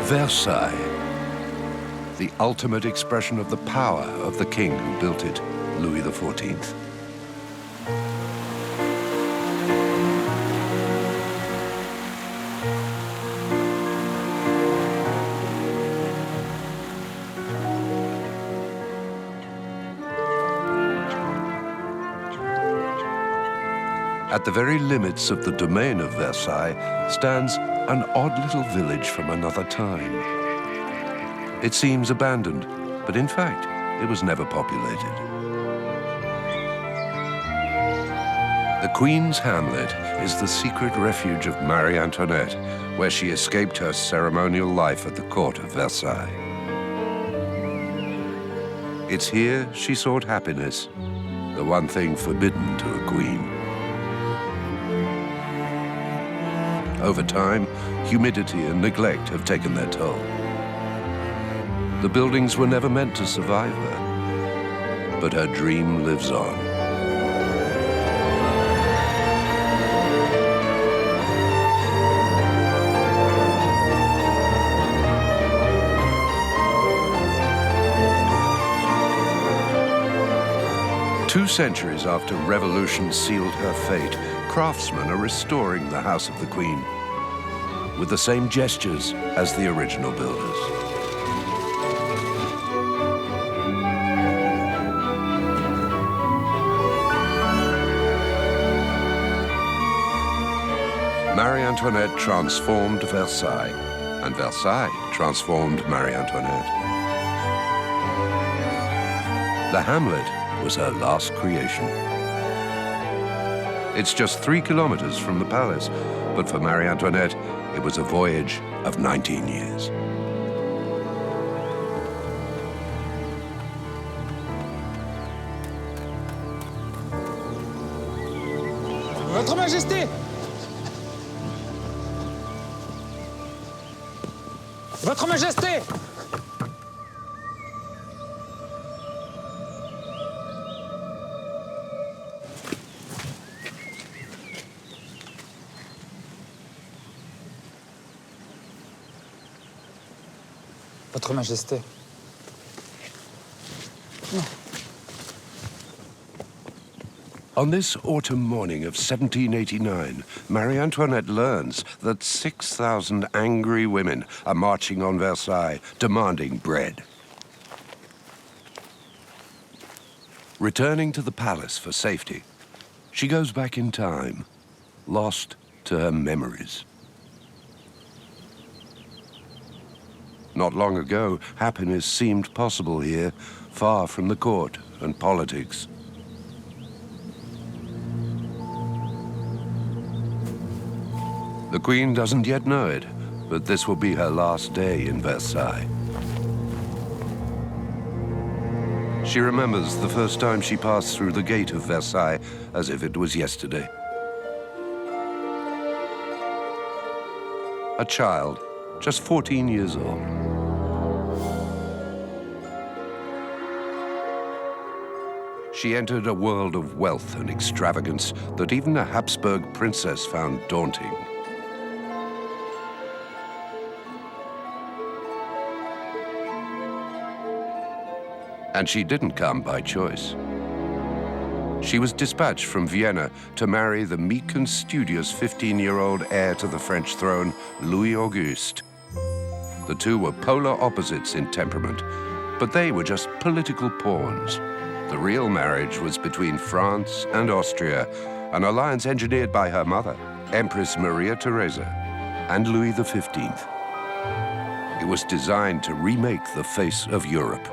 Versailles, the ultimate expression of the power of the king who built it, Louis XIV. At the very limits of the domain of Versailles stands an odd little village from another time. It seems abandoned, but in fact, it was never populated. The Queen's Hamlet is the secret refuge of Marie-Antoinette, where she escaped her ceremonial life at the court of Versailles. It's here she sought happiness, the one thing forbidden to a queen. Over time, humidity and neglect have taken their toll. The buildings were never meant to survive her, but her dream lives on. Two centuries after revolution sealed her fate, craftsmen are restoring the house of the Queen with the same gestures as the original builders. Marie-Antoinette transformed Versailles, and Versailles transformed Marie-Antoinette. The Hamlet was her last creation. It's just 3 kilometers from the palace, but for Marie-Antoinette, it was a voyage of 19 years. Votre Majesté! Votre Majesté! Votre Majesté. Non. On this autumn morning of 1789, Marie-Antoinette learns that 6,000 angry women are marching on Versailles, demanding bread. Returning to the palace for safety, she goes back in time, lost to her memories. Not long ago, happiness seemed possible here, far from the court and politics. The Queen doesn't yet know it, but this will be her last day in Versailles. She remembers the first time she passed through the gate of Versailles as if it was yesterday. A child, just 14 years old. She entered a world of wealth and extravagance that even a Habsburg princess found daunting. And she didn't come by choice. She was dispatched from Vienna to marry the meek and studious 15-year-old heir to the French throne, Louis Auguste. The two were polar opposites in temperament, but they were just political pawns. The real marriage was between France and Austria, an alliance engineered by her mother, Empress Maria Theresa, and Louis XV. It was designed to remake the face of Europe.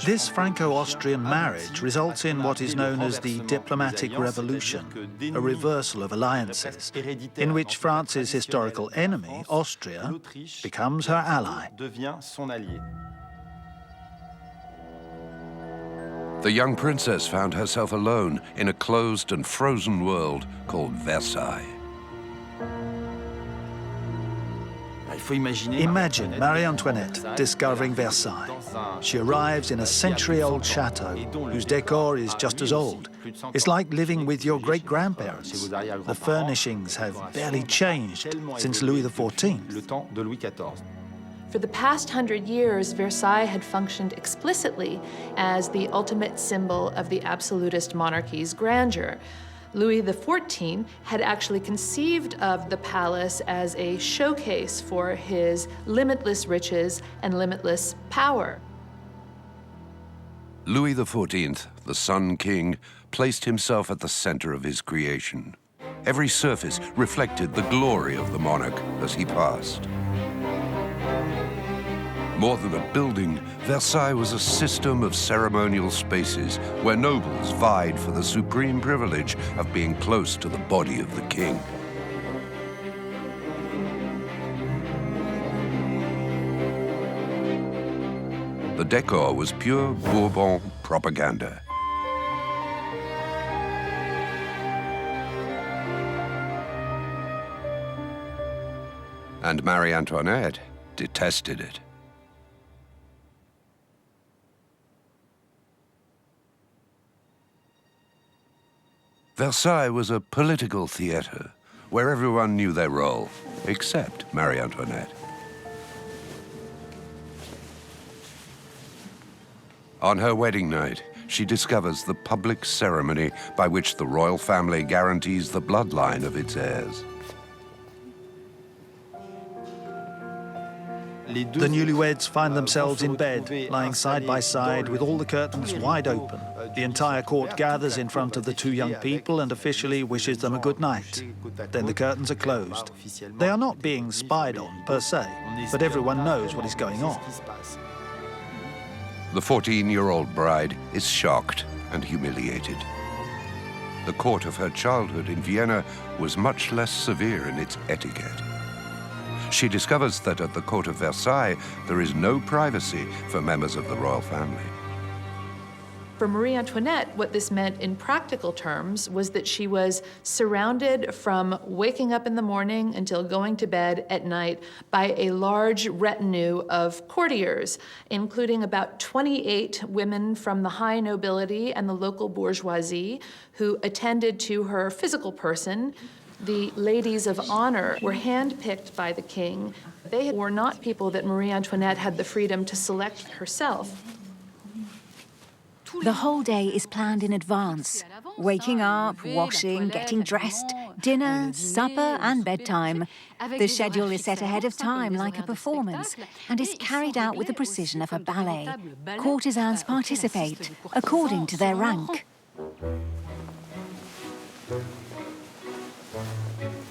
This Franco-Austrian marriage results in what is known as the diplomatic revolution, a reversal of alliances, in which France's historical enemy, Austria, becomes her ally. The young princess found herself alone in a closed and frozen world called Versailles. Imagine Marie-Antoinette discovering Versailles. She arrives in a century-old chateau whose decor is just as old. It's like living with your great-grandparents. The furnishings have barely changed since Louis XIV. For the past 100 years, Versailles had functioned explicitly as the ultimate symbol of the absolutist monarchy's grandeur. Louis XIV had actually conceived of the palace as a showcase for his limitless riches and limitless power. Louis XIV, the Sun King, placed himself at the center of his creation. Every surface reflected the glory of the monarch as he passed. More than a building, Versailles was a system of ceremonial spaces where nobles vied for the supreme privilege of being close to the body of the king. The decor was pure Bourbon propaganda. And Marie-Antoinette detested it. Versailles was a political theater where everyone knew their role, except Marie-Antoinette. On her wedding night, she discovers the public ceremony by which the royal family guarantees the bloodline of its heirs. The newlyweds find themselves in bed, lying side by side with all the curtains wide open. The entire court gathers in front of the two young people and officially wishes them a good night. Then the curtains are closed. They are not being spied on, per se, but everyone knows what is going on. The 14-year-old bride is shocked and humiliated. The court of her childhood in Vienna was much less severe in its etiquette. She discovers that at the court of Versailles, there is no privacy for members of the royal family. For Marie-Antoinette, what this meant in practical terms was that she was surrounded from waking up in the morning until going to bed at night by a large retinue of courtiers, including about 28 women from the high nobility and the local bourgeoisie who attended to her physical person. The ladies of honor were handpicked by the king. They were not people that Marie-Antoinette had the freedom to select herself. The whole day is planned in advance. Waking up, washing, getting dressed, dinner, supper, and bedtime. The schedule is set ahead of time like a performance and is carried out with the precision of a ballet. Courtesans participate according to their rank.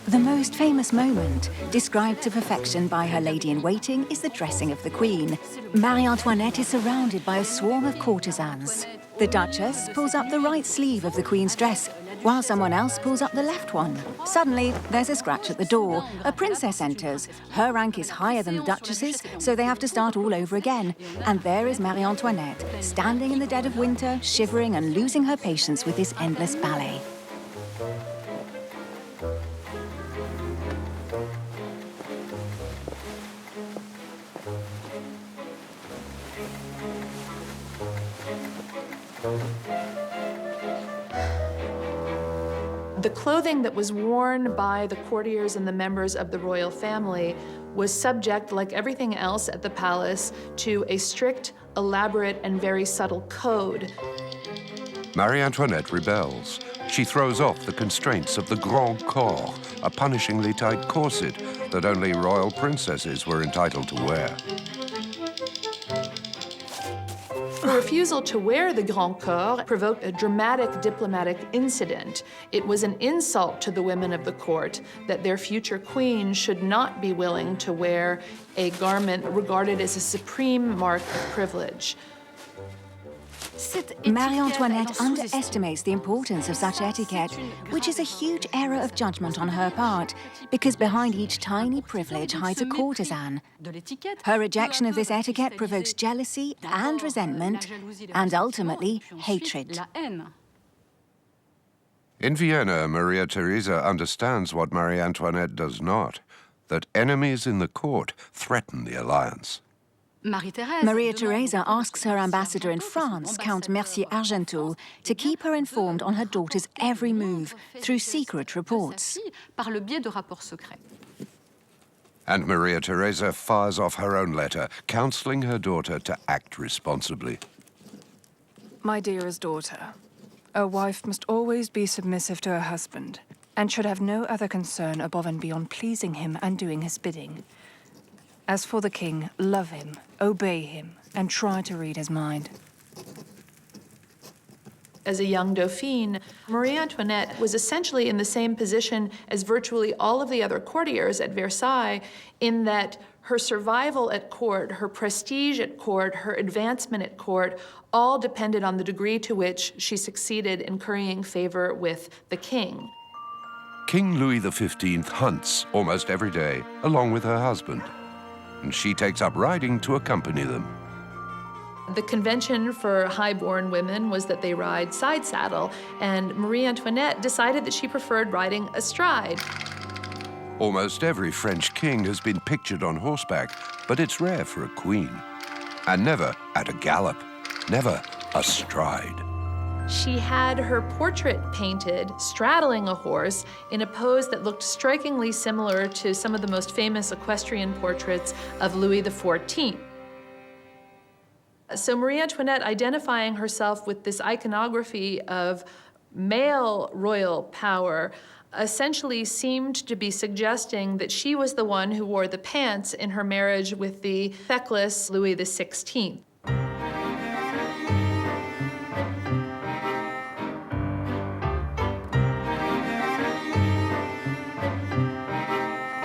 The most famous moment, described to perfection by her lady-in-waiting, is the dressing of the Queen. Marie-Antoinette is surrounded by a swarm of courtesans. The Duchess pulls up the right sleeve of the Queen's dress, while someone else pulls up the left one. Suddenly, there's a scratch at the door. A princess enters. Her rank is higher than the Duchess's, so they have to start all over again. And there is Marie-Antoinette, standing in the dead of winter, shivering and losing her patience with this endless ballet. The clothing that was worn by the courtiers and the members of the royal family was subject, like everything else at the palace, to a strict, elaborate, and very subtle code. Marie-Antoinette rebels. She throws off the constraints of the grand corps, a punishingly tight corset that only royal princesses were entitled to wear. Her refusal to wear the grand corps provoked a dramatic diplomatic incident. It was an insult to the women of the court that their future queen should not be willing to wear a garment regarded as a supreme mark of privilege. Marie-Antoinette underestimates the importance of such etiquette, which is a huge error of judgment on her part, because behind each tiny privilege hides a courtesan. Her rejection of this etiquette provokes jealousy and resentment, and ultimately, hatred. In Vienna, Maria Theresa understands what Marie-Antoinette does not, that enemies in the court threaten the alliance. Maria Theresa asks her ambassador in France, Count Mercier-Argenteau, to keep her informed on her daughter's every move through secret reports. And Maria Theresa fires off her own letter, counseling her daughter to act responsibly. My dearest daughter, a wife must always be submissive to her husband and should have no other concern above and beyond pleasing him and doing his bidding. As for the king, love him, obey him, and try to read his mind. As a young Dauphine, Marie-Antoinette was essentially in the same position as virtually all of the other courtiers at Versailles, in that her survival at court, her prestige at court, her advancement at court, all depended on the degree to which she succeeded in currying favor with the king. King Louis XV hunts almost every day, along with her husband, and she takes up riding to accompany them. The convention for high-born women was that they ride side saddle, and Marie-Antoinette decided that she preferred riding astride. Almost every French king has been pictured on horseback, but it's rare for a queen. And never at a gallop, never astride. She had her portrait painted straddling a horse in a pose that looked strikingly similar to some of the most famous equestrian portraits of Louis XIV. So Marie-Antoinette, identifying herself with this iconography of male royal power, essentially seemed to be suggesting that she was the one who wore the pants in her marriage with the feckless Louis XVI.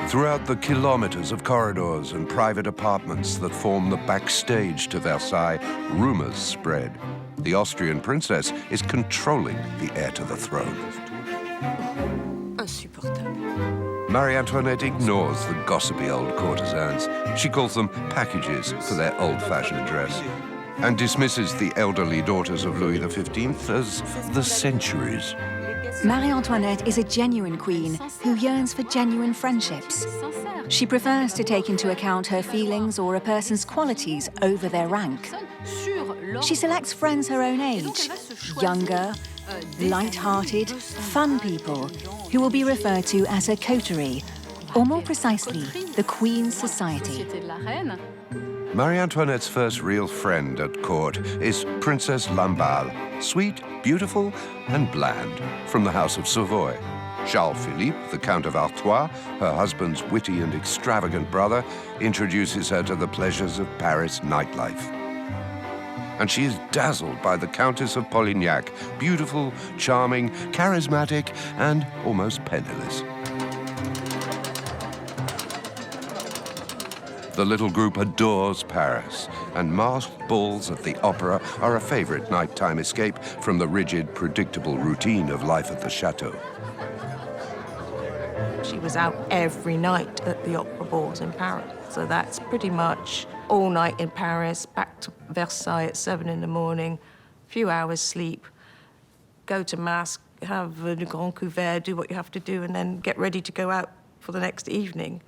Throughout the kilometers of corridors and private apartments that form the backstage to Versailles, rumors spread. The Austrian princess is controlling the heir to the throne. Marie-Antoinette ignores the gossipy old courtesans. She calls them packages for their old-fashioned dress, and dismisses the elderly daughters of Louis XV as the centuries. Marie-Antoinette is a genuine queen who yearns for genuine friendships. She prefers to take into account her feelings or a person's qualities over their rank. She selects friends her own age, younger, light-hearted, fun people who will be referred to as her coterie, or more precisely, the Queen's Society. Marie-Antoinette's first real friend at court is Princess Lamballe, sweet, beautiful, and bland, from the House of Savoy. Charles-Philippe, the Count of Artois, her husband's witty and extravagant brother, introduces her to the pleasures of Paris nightlife. And she is dazzled by the Countess of Polignac, beautiful, charming, charismatic, and almost penniless. The little group adores Paris, and masked balls at the opera are a favorite nighttime escape from the rigid, predictable routine of life at the chateau. She was out every night at the opera balls in Paris, so that's pretty much all night in Paris, back to Versailles at 7 in the morning, few hours sleep, go to mass, have le grand couvert, do what you have to do, and then get ready to go out for the next evening.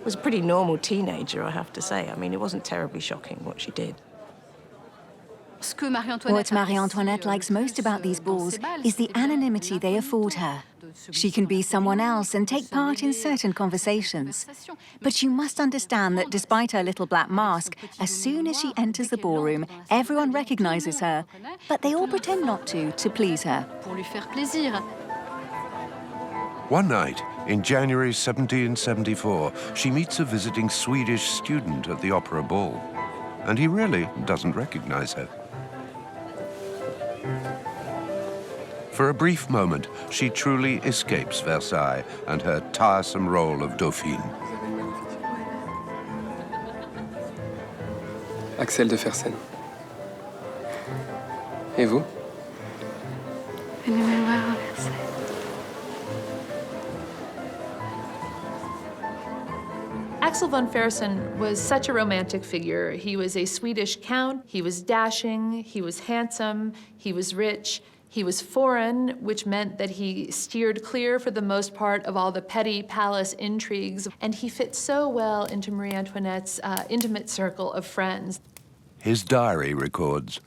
Was a pretty normal teenager, I have to say. I mean, it wasn't terribly shocking what she did. What Marie-Antoinette likes most about these balls is the anonymity they afford her. She can be someone else and take part in certain conversations. But you must understand that despite her little black mask, as soon as she enters the ballroom, everyone recognizes her, but they all pretend not to please her. One night, in January 1774, she meets a visiting Swedish student at the opera ball, and he really doesn't recognize her. For a brief moment, she truly escapes Versailles and her tiresome role of Dauphine. Axel de Fersen. Et vous? Venez me voir à Versailles. Axel von Fersen was such a romantic figure. He was a Swedish count, he was dashing, he was handsome, he was rich, He was foreign, which meant that he steered clear for the most part of all the petty palace intrigues, and he fit so well into Marie Antoinette's intimate circle of friends. His diary records,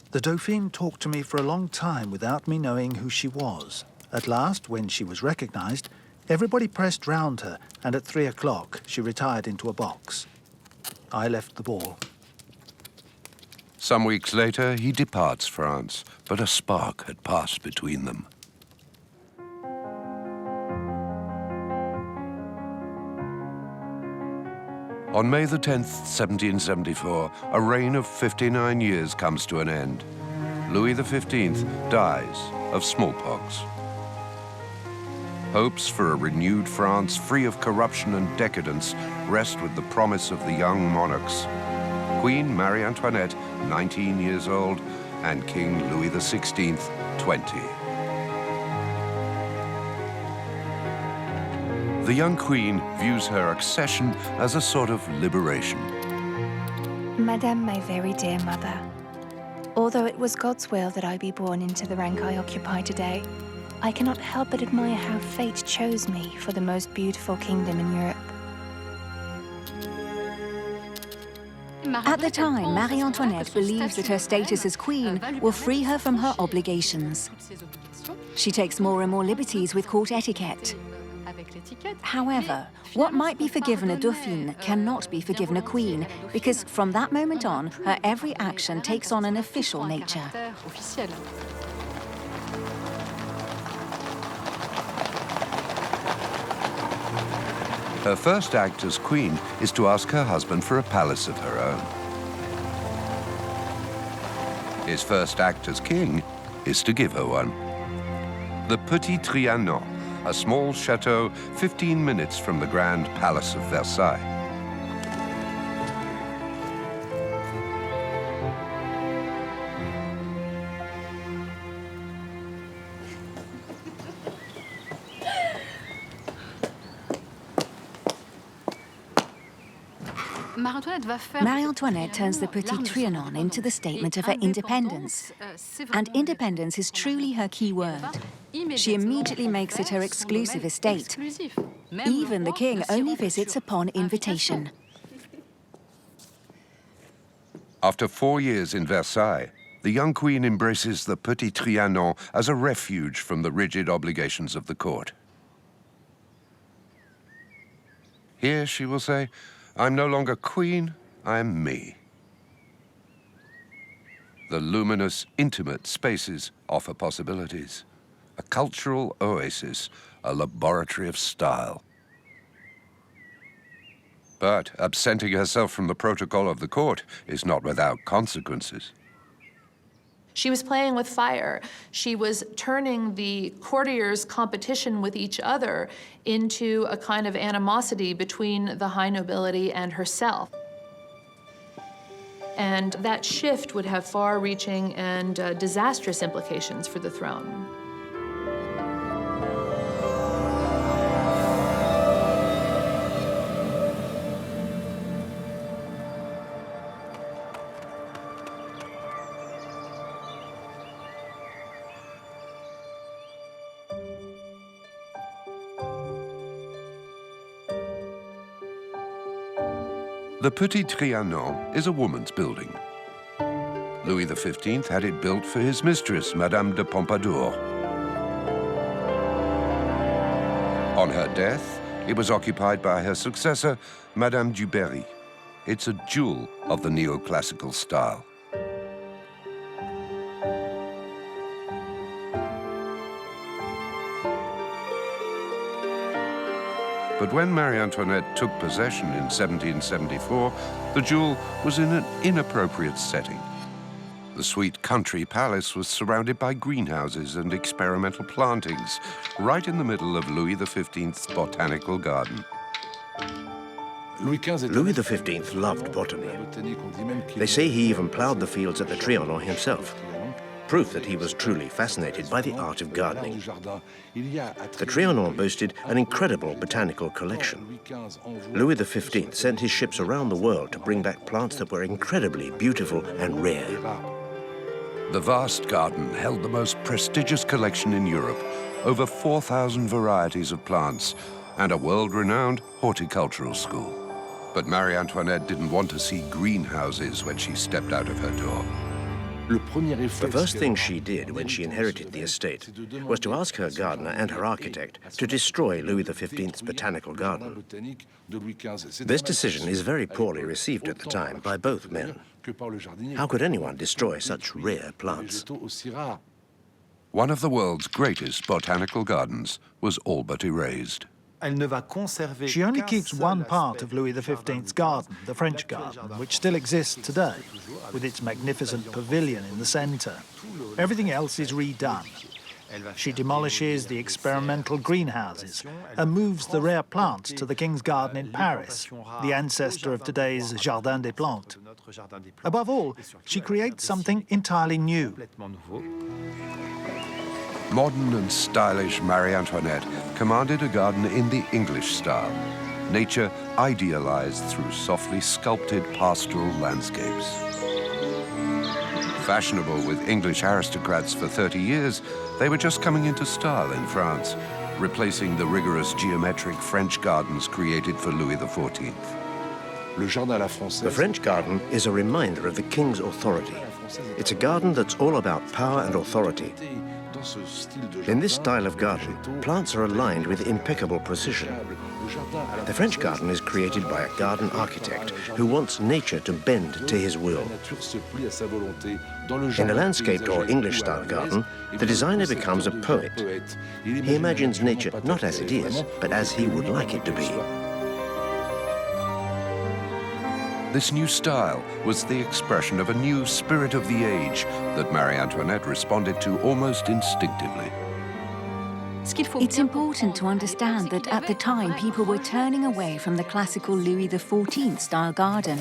"The Dauphine talked to me for a long time without me knowing who she was. At last, when she was recognized, everybody pressed round her, and at 3 o'clock she retired into a box. I left the ball." Some weeks later, he departs France, but a spark had passed between them. On May the 10th, 1774, a reign of 59 years comes to an end. Louis XV dies of smallpox. Hopes for a renewed France free of corruption and decadence rest with the promise of the young monarchs. Queen Marie-Antoinette, 19 years old, and King Louis XVI, 20. The young queen views her accession as a sort of liberation. Madame, my very dear mother, although it was God's will that I be born into the rank I occupy today, I cannot help but admire how fate chose me for the most beautiful kingdom in Europe. At the time, Marie-Antoinette believes that her status as queen will free her from her obligations. She takes more and more liberties with court etiquette. However, what might be forgiven a dauphine cannot be forgiven a queen, because from that moment on, her every action takes on an official nature. Her first act as queen is to ask her husband for a palace of her own. His first act as king is to give her one. The Petit Trianon, a small chateau 15 minutes from the grand palace of Versailles. Marie-Antoinette turns the Petit Trianon into the statement of her independence. And independence is truly her key word. She immediately makes it her exclusive estate. Even the king only visits upon invitation. After 4 years in Versailles, the young queen embraces the Petit Trianon as a refuge from the rigid obligations of the court. Here, she will say, "I'm no longer queen, I'm me." The luminous, intimate spaces offer possibilities. A cultural oasis, a laboratory of style. But absenting herself from the protocol of the court is not without consequences. She was playing with fire. She was turning the courtiers' competition with each other into a kind of animosity between the high nobility and herself. And that shift would have far-reaching and disastrous implications for the throne. The Petit Trianon is a woman's building. Louis XV had it built for his mistress, Madame de Pompadour. On her death, it was occupied by her successor, Madame du Barry. It's a jewel of the neoclassical style. But when Marie-Antoinette took possession in 1774, the jewel was in an inappropriate setting. The sweet country palace was surrounded by greenhouses and experimental plantings, right in the middle of Louis XV's botanical garden. Louis XV loved botany. They say he even ploughed the fields at the Trianon himself. Proof that he was truly fascinated by the art of gardening. The Trianon boasted an incredible botanical collection. Louis XV sent his ships around the world to bring back plants that were incredibly beautiful and rare. The vast garden held the most prestigious collection in Europe, over 4,000 varieties of plants, and a world-renowned horticultural school. But Marie-Antoinette didn't want to see greenhouses when she stepped out of her door. The first thing she did when she inherited the estate was to ask her gardener and her architect to destroy Louis XV's botanical garden. This decision is very poorly received at the time by both men. How could anyone destroy such rare plants? One of the world's greatest botanical gardens was all but erased. She only keeps one part of Louis XV's garden, the French garden, which still exists today, with its magnificent pavilion in the centre. Everything else is redone. She demolishes the experimental greenhouses and moves the rare plants to the King's Garden in Paris, the ancestor of today's Jardin des Plantes. Above all, she creates something entirely new. Modern and stylish Marie-Antoinette commanded a garden in the English style, nature idealized through softly sculpted pastoral landscapes. Fashionable with English aristocrats for 30 years, they were just coming into style in France, replacing the rigorous geometric French gardens created for Louis XIV. The French garden is a reminder of the king's authority. It's a garden that's all about power and authority. In this style of garden, plants are aligned with impeccable precision. The French garden is created by a garden architect who wants nature to bend to his will. In a landscaped or English-style garden, the designer becomes a poet. He imagines nature not as it is, but as he would like it to be. This new style was the expression of a new spirit of the age that Marie-Antoinette responded to almost instinctively. It's important to understand that at the time people were turning away from the classical Louis XIV style garden.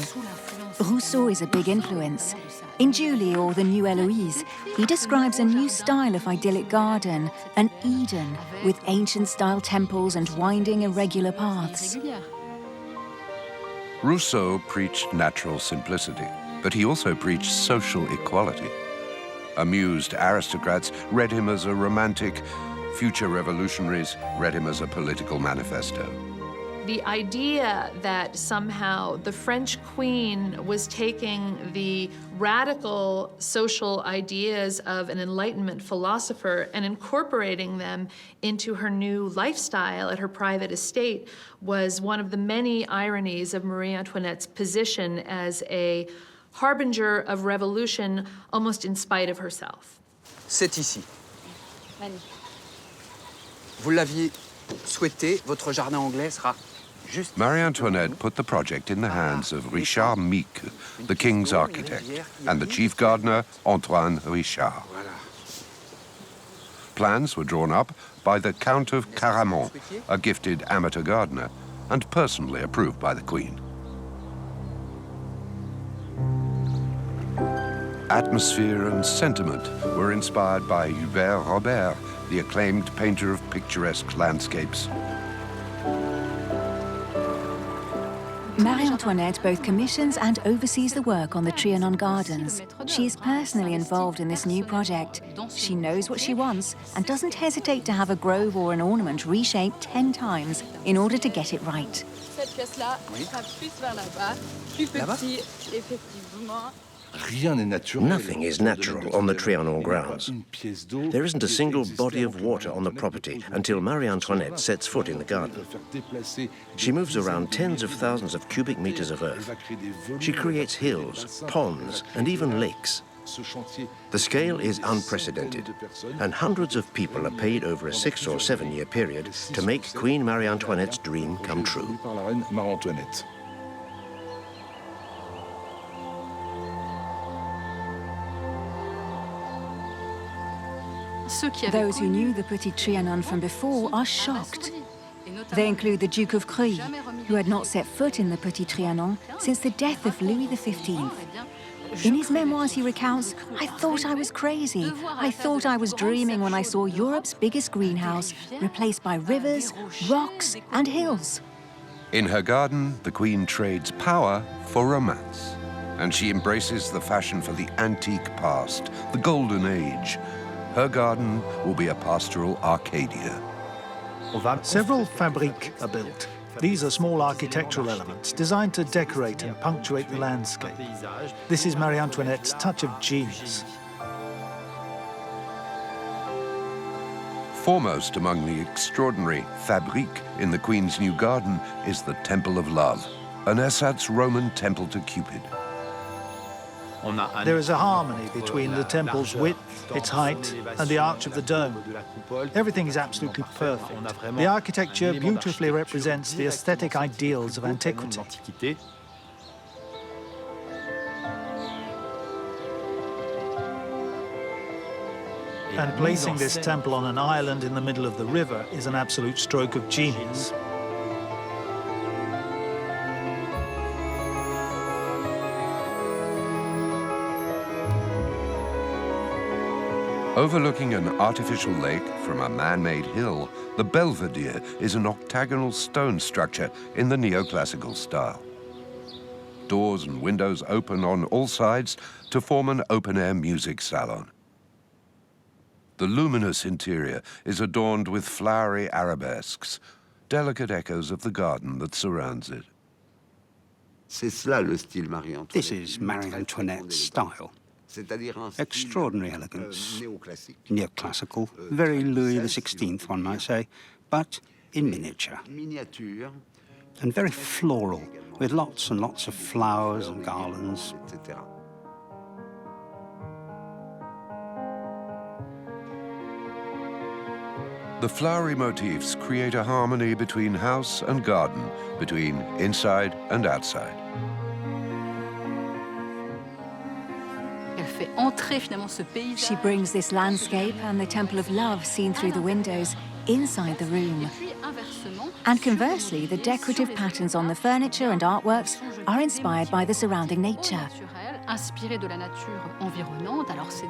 Rousseau is a big influence. In Julie or the New Eloise, he describes a new style of idyllic garden, an Eden, with ancient-style temples and winding irregular paths. Rousseau preached natural simplicity, but he also preached social equality. Amused aristocrats read him as a romantic, future revolutionaries read him as a political manifesto. The idea that somehow the French queen was taking the radical social ideas of an Enlightenment philosopher and incorporating them into her new lifestyle at her private estate was one of the many ironies of Marie-Antoinette's position as a harbinger of revolution, almost in spite of herself. C'est ici. Vous l'aviez souhaité, votre jardin anglais sera juste... Marie-Antoinette put the project in the hands of Richard Mique, the king's architect, and the chief gardener, Antoine Richard. Plans were drawn up by the Count of Caramont, a gifted amateur gardener, and personally approved by the Queen. Atmosphere and sentiment were inspired by Hubert Robert, the acclaimed painter of picturesque landscapes. Marie-Antoinette both commissions and oversees the work on the Trianon gardens. She is personally involved in this new project. She knows what she wants and doesn't hesitate to have a grove or an ornament reshaped 10 times in order to get it right. Nothing is natural on the Trianon grounds. There isn't a single body of water on the property until Marie-Antoinette sets foot in the garden. She moves around tens of thousands of cubic meters of earth. She creates hills, ponds, and even lakes. The scale is unprecedented, and hundreds of people are paid over a 6 or 7 year period to make Queen Marie-Antoinette's dream come true. Those who knew the Petit Trianon from before are shocked. They include the Duke of Cruy, who had not set foot in the Petit Trianon since the death of Louis XV. In his memoirs he recounts, "I thought I was crazy. I thought I was dreaming when I saw Europe's biggest greenhouse replaced by rivers, rocks and hills." In her garden, the Queen trades power for romance. And she embraces the fashion for the antique past, the golden age. Her garden will be a pastoral Arcadia. Several fabriques are built. These are small architectural elements designed to decorate and punctuate the landscape. This is Marie-Antoinette's touch of genius. Foremost among the extraordinary fabriques in the Queen's new garden is the Temple of Love, an ersatz Roman temple to Cupid. There is a harmony between the temple's width, its height, and the arch of the dome. Everything is absolutely perfect. The architecture beautifully represents the aesthetic ideals of antiquity. And placing this temple on an island in the middle of the river is an absolute stroke of genius. Overlooking an artificial lake from a man-made hill, the Belvedere is an octagonal stone structure in the neoclassical style. Doors and windows open on all sides to form an open-air music salon. The luminous interior is adorned with flowery arabesques, delicate echoes of the garden that surrounds it. This is Marie-Antoinette's style. Extraordinary elegance, neoclassical, very Louis XVI, one might say, but in miniature. And very floral, with lots and lots of flowers and garlands. The flowery motifs create a harmony between house and garden, between inside and outside. She brings this landscape and the Temple of Love seen through the windows inside the room. And conversely, the decorative patterns on the furniture and artworks are inspired by the surrounding nature.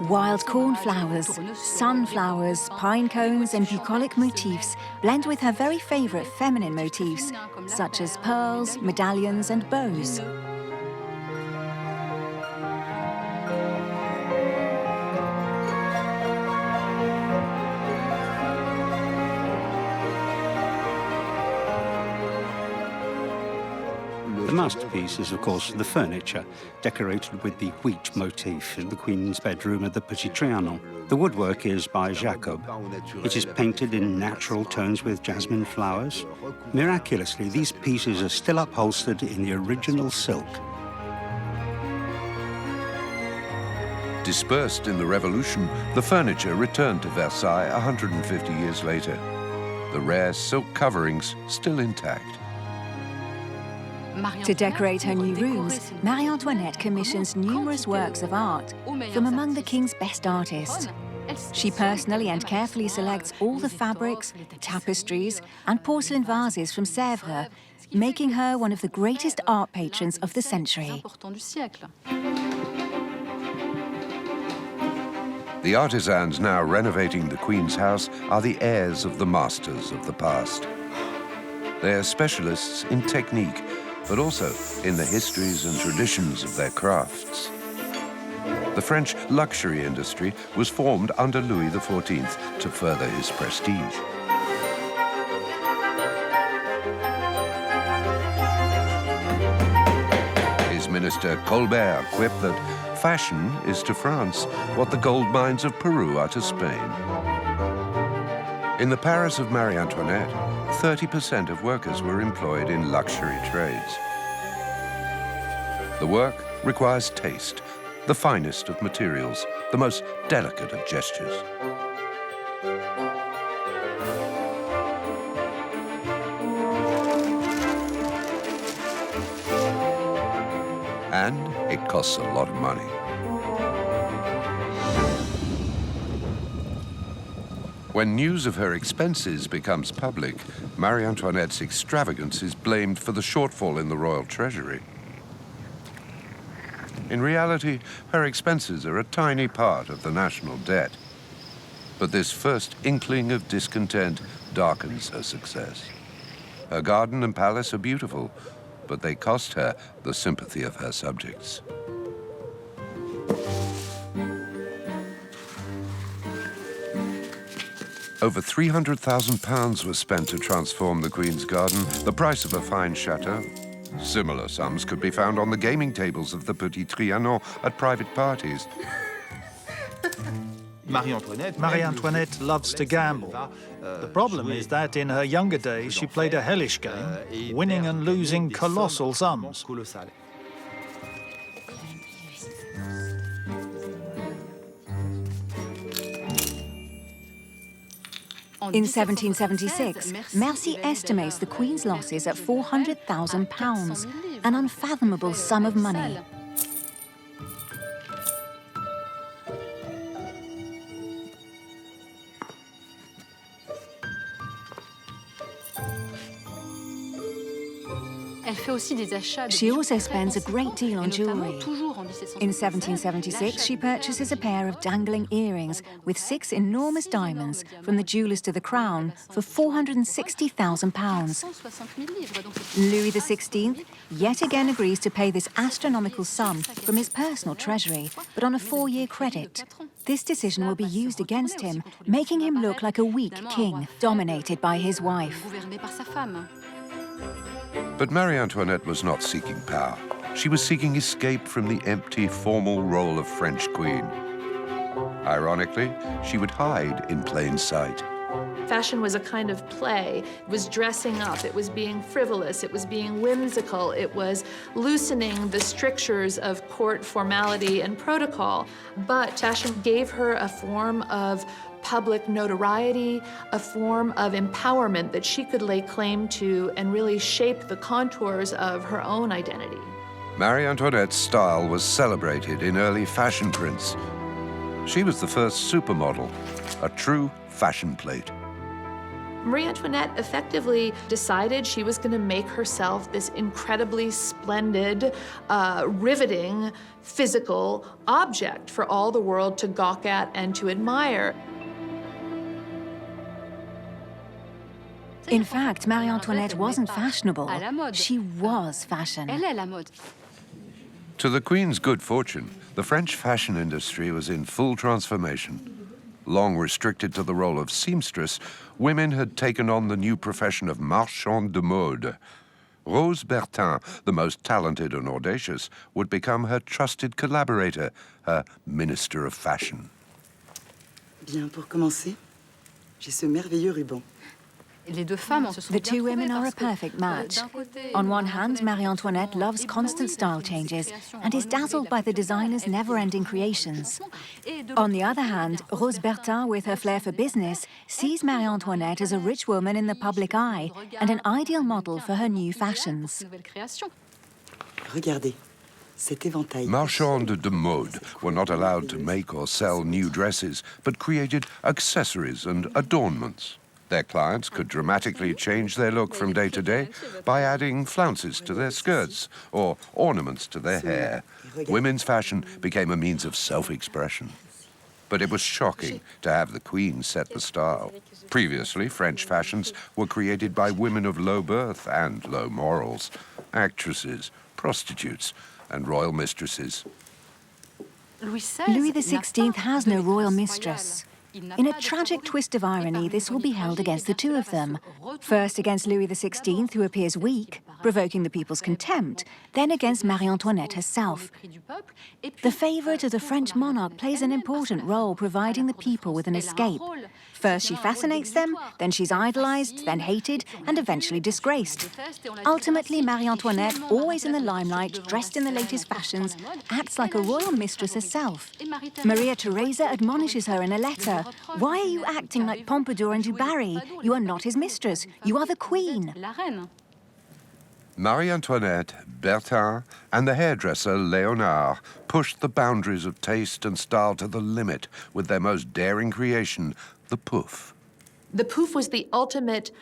Wild cornflowers, sunflowers, pine cones and bucolic motifs blend with her very favourite feminine motifs, such as pearls, medallions and bows. The masterpiece is, of course, the furniture, decorated with the wheat motif in the Queen's bedroom at the Petit Trianon. The woodwork is by Jacob. It is painted in natural tones with jasmine flowers. Miraculously, these pieces are still upholstered in the original silk. Dispersed in the Revolution, the furniture returned to Versailles 150 years later. The rare silk coverings still intact. To decorate her new rooms, Marie-Antoinette commissions numerous works of art from among the king's best artists. She personally and carefully selects all the fabrics, tapestries and porcelain vases from Sèvres, making her one of the greatest art patrons of the century. The artisans now renovating the Queen's house are the heirs of the masters of the past. They are specialists in technique, but also in the histories and traditions of their crafts. The French luxury industry was formed under Louis XIV to further his prestige. His minister Colbert quipped that fashion is to France what the gold mines of Peru are to Spain. In the Paris of Marie-Antoinette, 30% of workers were employed in luxury trades. The work requires taste, the finest of materials, the most delicate of gestures. And it costs a lot of money. When news of her expenses becomes public, Marie-Antoinette's extravagance is blamed for the shortfall in the royal treasury. In reality, her expenses are a tiny part of the national debt. But this first inkling of discontent darkens her success. Her garden and palace are beautiful, but they cost her the sympathy of her subjects. Over £300,000 was spent to transform the Queen's garden, the price of a fine chateau. Similar sums could be found on the gaming tables of the Petit Trianon at private parties. Marie-Antoinette loves to gamble. The problem is that in her younger days she played a hellish game, winning and losing colossal sums. In 1776, Mercy estimates the Queen's losses at £400,000, an unfathomable sum of money. She also spends a great deal on jewellery. In 1776, she purchases a pair of dangling earrings with 6 enormous diamonds from the jewellers to the Crown for £460,000. Louis XVI yet again agrees to pay this astronomical sum from his personal treasury, but on a 4-year credit. This decision will be used against him, making him look like a weak king, dominated by his wife. But Marie-Antoinette was not seeking power. She was seeking escape from the empty, formal role of French queen. Ironically, she would hide in plain sight. Fashion was a kind of play. It was dressing up, it was being frivolous, it was being whimsical, it was loosening the strictures of court formality and protocol. But fashion gave her a form of public notoriety, a form of empowerment that she could lay claim to and really shape the contours of her own identity. Marie-Antoinette's style was celebrated in early fashion prints. She was the first supermodel, a true fashion plate. Marie-Antoinette effectively decided she was going to make herself this incredibly splendid, riveting, physical object for all the world to gawk at and to admire. In fact, Marie-Antoinette wasn't fashionable. She was fashion. To the Queen's good fortune, the French fashion industry was in full transformation. Long restricted to the role of seamstress, women had taken on the new profession of marchand de mode. Rose Bertin, the most talented and audacious, would become her trusted collaborator, her minister of fashion. Bien, pour commencer, j'ai ce merveilleux ruban. The two women are a perfect match. On one hand, Marie-Antoinette loves constant style changes and is dazzled by the designer's never-ending creations. On the other hand, Rose Bertin, with her flair for business, sees Marie-Antoinette as a rich woman in the public eye and an ideal model for her new fashions. Regardez, cet éventail. Marchands de mode were not allowed to make or sell new dresses, but created accessories and adornments. Their clients could dramatically change their look from day to day by adding flounces to their skirts or ornaments to their hair. Women's fashion became a means of self-expression. But it was shocking to have the Queen set the style. Previously, French fashions were created by women of low birth and low morals, actresses, prostitutes, and royal mistresses. Louis XVI has no royal mistress. In a tragic twist of irony, this will be held against the two of them. First against Louis XVI, who appears weak, provoking the people's contempt, then against Marie-Antoinette herself. The favourite of the French monarch plays an important role, providing the people with an escape. First she fascinates them, then she's idolised, then hated, and eventually disgraced. Ultimately, Marie-Antoinette, always in the limelight, dressed in the latest fashions, acts like a royal mistress herself. Maria Theresa admonishes her in a letter, "Why are you acting like Pompadour and du Barry? You are not his mistress, you are the Queen." Marie-Antoinette, Bertin, and the hairdresser Léonard pushed the boundaries of taste and style to the limit with their most daring creation, the poof. The poof was the ultimate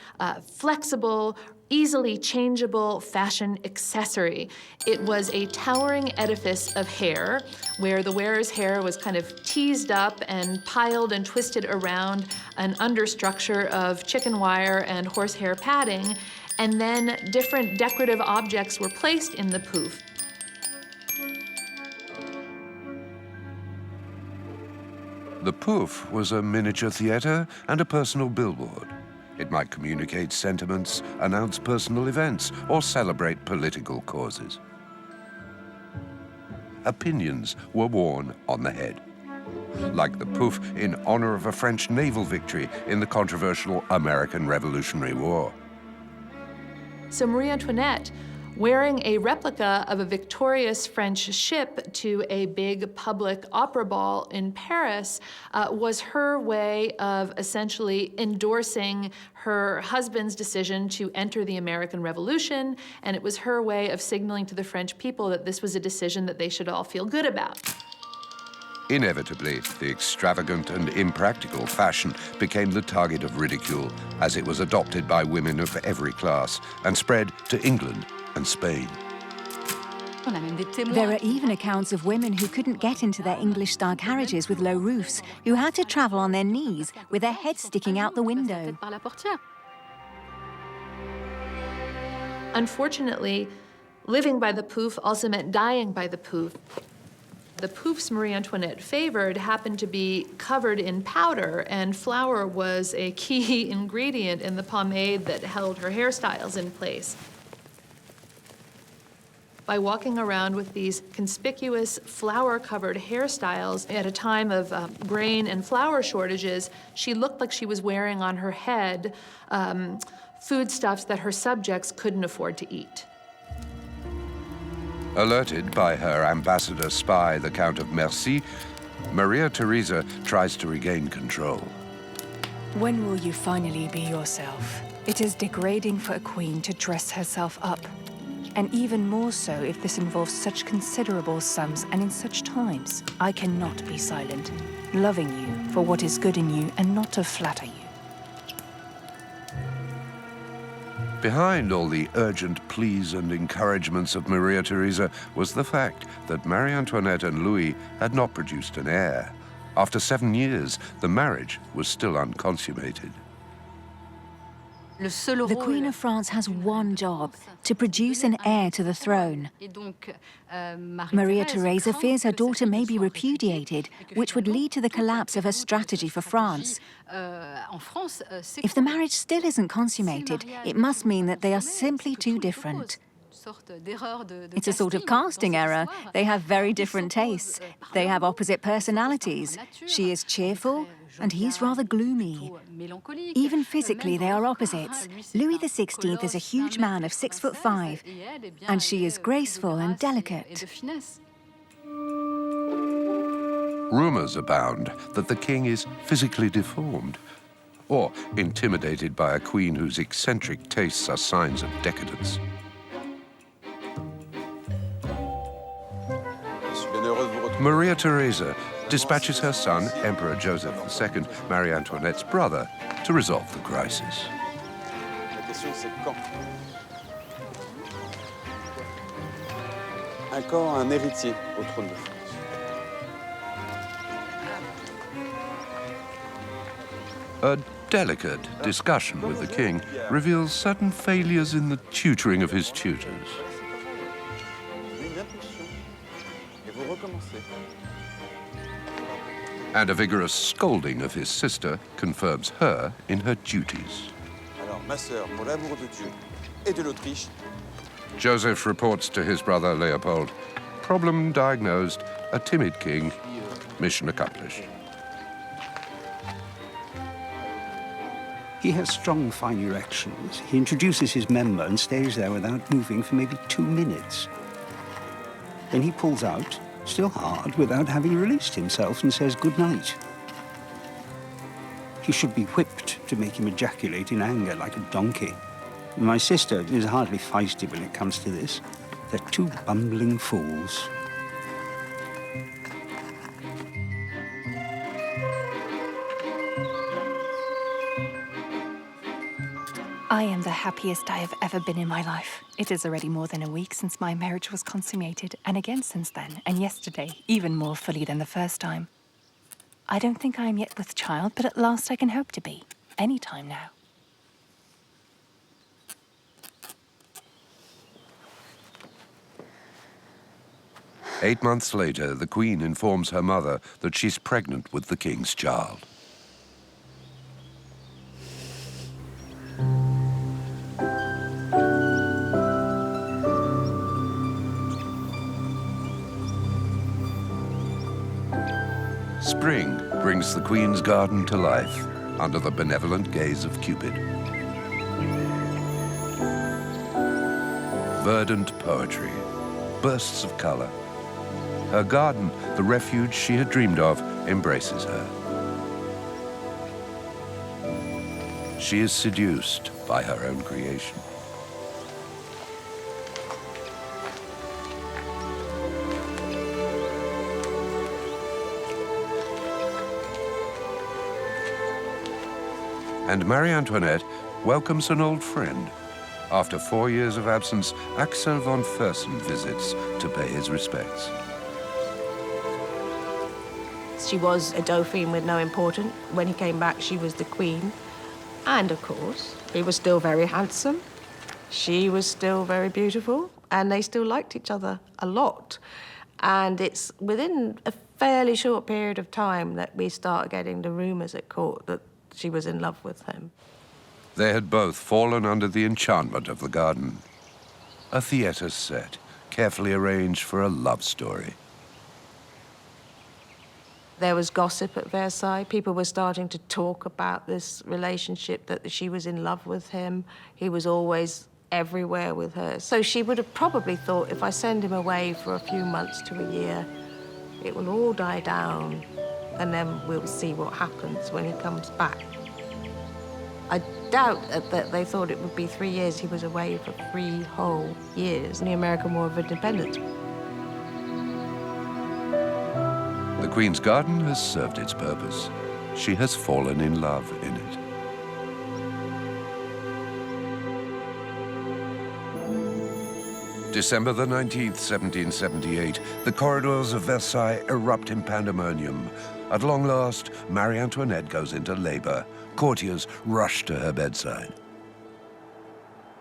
flexible, easily changeable fashion accessory. It was a towering edifice of hair where the wearer's hair was kind of teased up and piled and twisted around an understructure of chicken wire and horsehair padding, and then different decorative objects were placed in the poof. The poof was a miniature theatre and a personal billboard. It might communicate sentiments, announce personal events, or celebrate political causes. Opinions were worn on the head, like the poof in honor of a French naval victory in the controversial American Revolutionary War. So Marie-Antoinette, wearing a replica of a victorious French ship to a big public opera ball in Paris, was her way of essentially endorsing her husband's decision to enter the American Revolution, and it was her way of signaling to the French people that this was a decision that they should all feel good about. Inevitably, the extravagant and impractical fashion became the target of ridicule as it was adopted by women of every class and spread to England and Spain. There are even accounts of women who couldn't get into their English-style carriages with low roofs, who had to travel on their knees with their heads sticking out the window. Unfortunately, living by the poof also meant dying by the poof. The poofs Marie-Antoinette favored happened to be covered in powder, and flour was a key ingredient in the pomade that held her hairstyles in place. By walking around with these conspicuous flour-covered hairstyles at a time of grain and flour shortages, she looked like she was wearing on her head foodstuffs that her subjects couldn't afford to eat. Alerted by her ambassador spy, the Count of Mercy, Maria Theresa tries to regain control. When will you finally be yourself? It is degrading for a queen to dress herself up. And even more so if this involves such considerable sums and in such times. I cannot be silent, loving you for what is good in you and not to flatter you. Behind all the urgent pleas and encouragements of Maria Theresa was the fact that Marie-Antoinette and Louis had not produced an heir. After 7 years, the marriage was still unconsummated. The Queen of France has one job, to produce an heir to the throne. Maria Theresa fears her daughter may be repudiated, which would lead to the collapse of her strategy for France. If the marriage still isn't consummated, it must mean that they are simply too different. It's a sort of casting error. They have very different tastes. They have opposite personalities. She is cheerful, and he's rather gloomy. Even physically, they are opposites. Louis XVI is a huge man of 6'5", and she is graceful and delicate. Rumors abound that the king is physically deformed, or intimidated by a queen whose eccentric tastes are signs of decadence. Maria Theresa dispatches her son, Emperor Joseph II, Marie-Antoinette's brother, to resolve the crisis. La question c'est quand. Quand un héritier au trône de France. A delicate discussion with the king reveals certain failures in the tutoring of his tutors. And a vigorous scolding of his sister confirms her in her duties. Alors, ma sœur, pour l'amour de Dieu et de l'Autriche. Joseph reports to his brother Leopold. Problem diagnosed, a timid king, mission accomplished. He has strong, fine erections. He introduces his member and stays there without moving for maybe 2 minutes. Then he pulls out, still hard, without having released himself, and says good night. He should be whipped to make him ejaculate in anger like a donkey. My sister is hardly feisty when it comes to this. They're two bumbling fools. I am the happiest I have ever been in my life. It is already more than a week since my marriage was consummated, and again since then, and yesterday, even more fully than the first time. I don't think I am yet with child, but at last I can hope to be. Any time now. 8 months later, the Queen informs her mother that she's pregnant with the King's child. Spring brings the Queen's garden to life under the benevolent gaze of Cupid. Verdant poetry, bursts of color. Her garden, the refuge she had dreamed of, embraces her. She is seduced by her own creation. And Marie-Antoinette welcomes an old friend. After 4 years of absence, Axel von Fersen visits to pay his respects. She was a dauphin with no importance. When he came back, she was the queen. And of course, he was still very handsome. She was still very beautiful. And they still liked each other a lot. And it's within a fairly short period of time that we start getting the rumors at court that she was in love with him. They had both fallen under the enchantment of the garden. A theater set, carefully arranged for a love story. There was gossip at Versailles. People were starting to talk about this relationship, that she was in love with him. He was always everywhere with her. So she would have probably thought, if I send him away for a few months to a year, it will all die down, and then we'll see what happens when he comes back. I doubt that they thought it would be 3 years. He was away for 3 whole years in the American War of Independence. The Queen's garden has served its purpose. She has fallen in love in it. December the 19th, 1778, the corridors of Versailles erupt in pandemonium. At long last, Marie-Antoinette goes into labor. Courtiers rush to her bedside.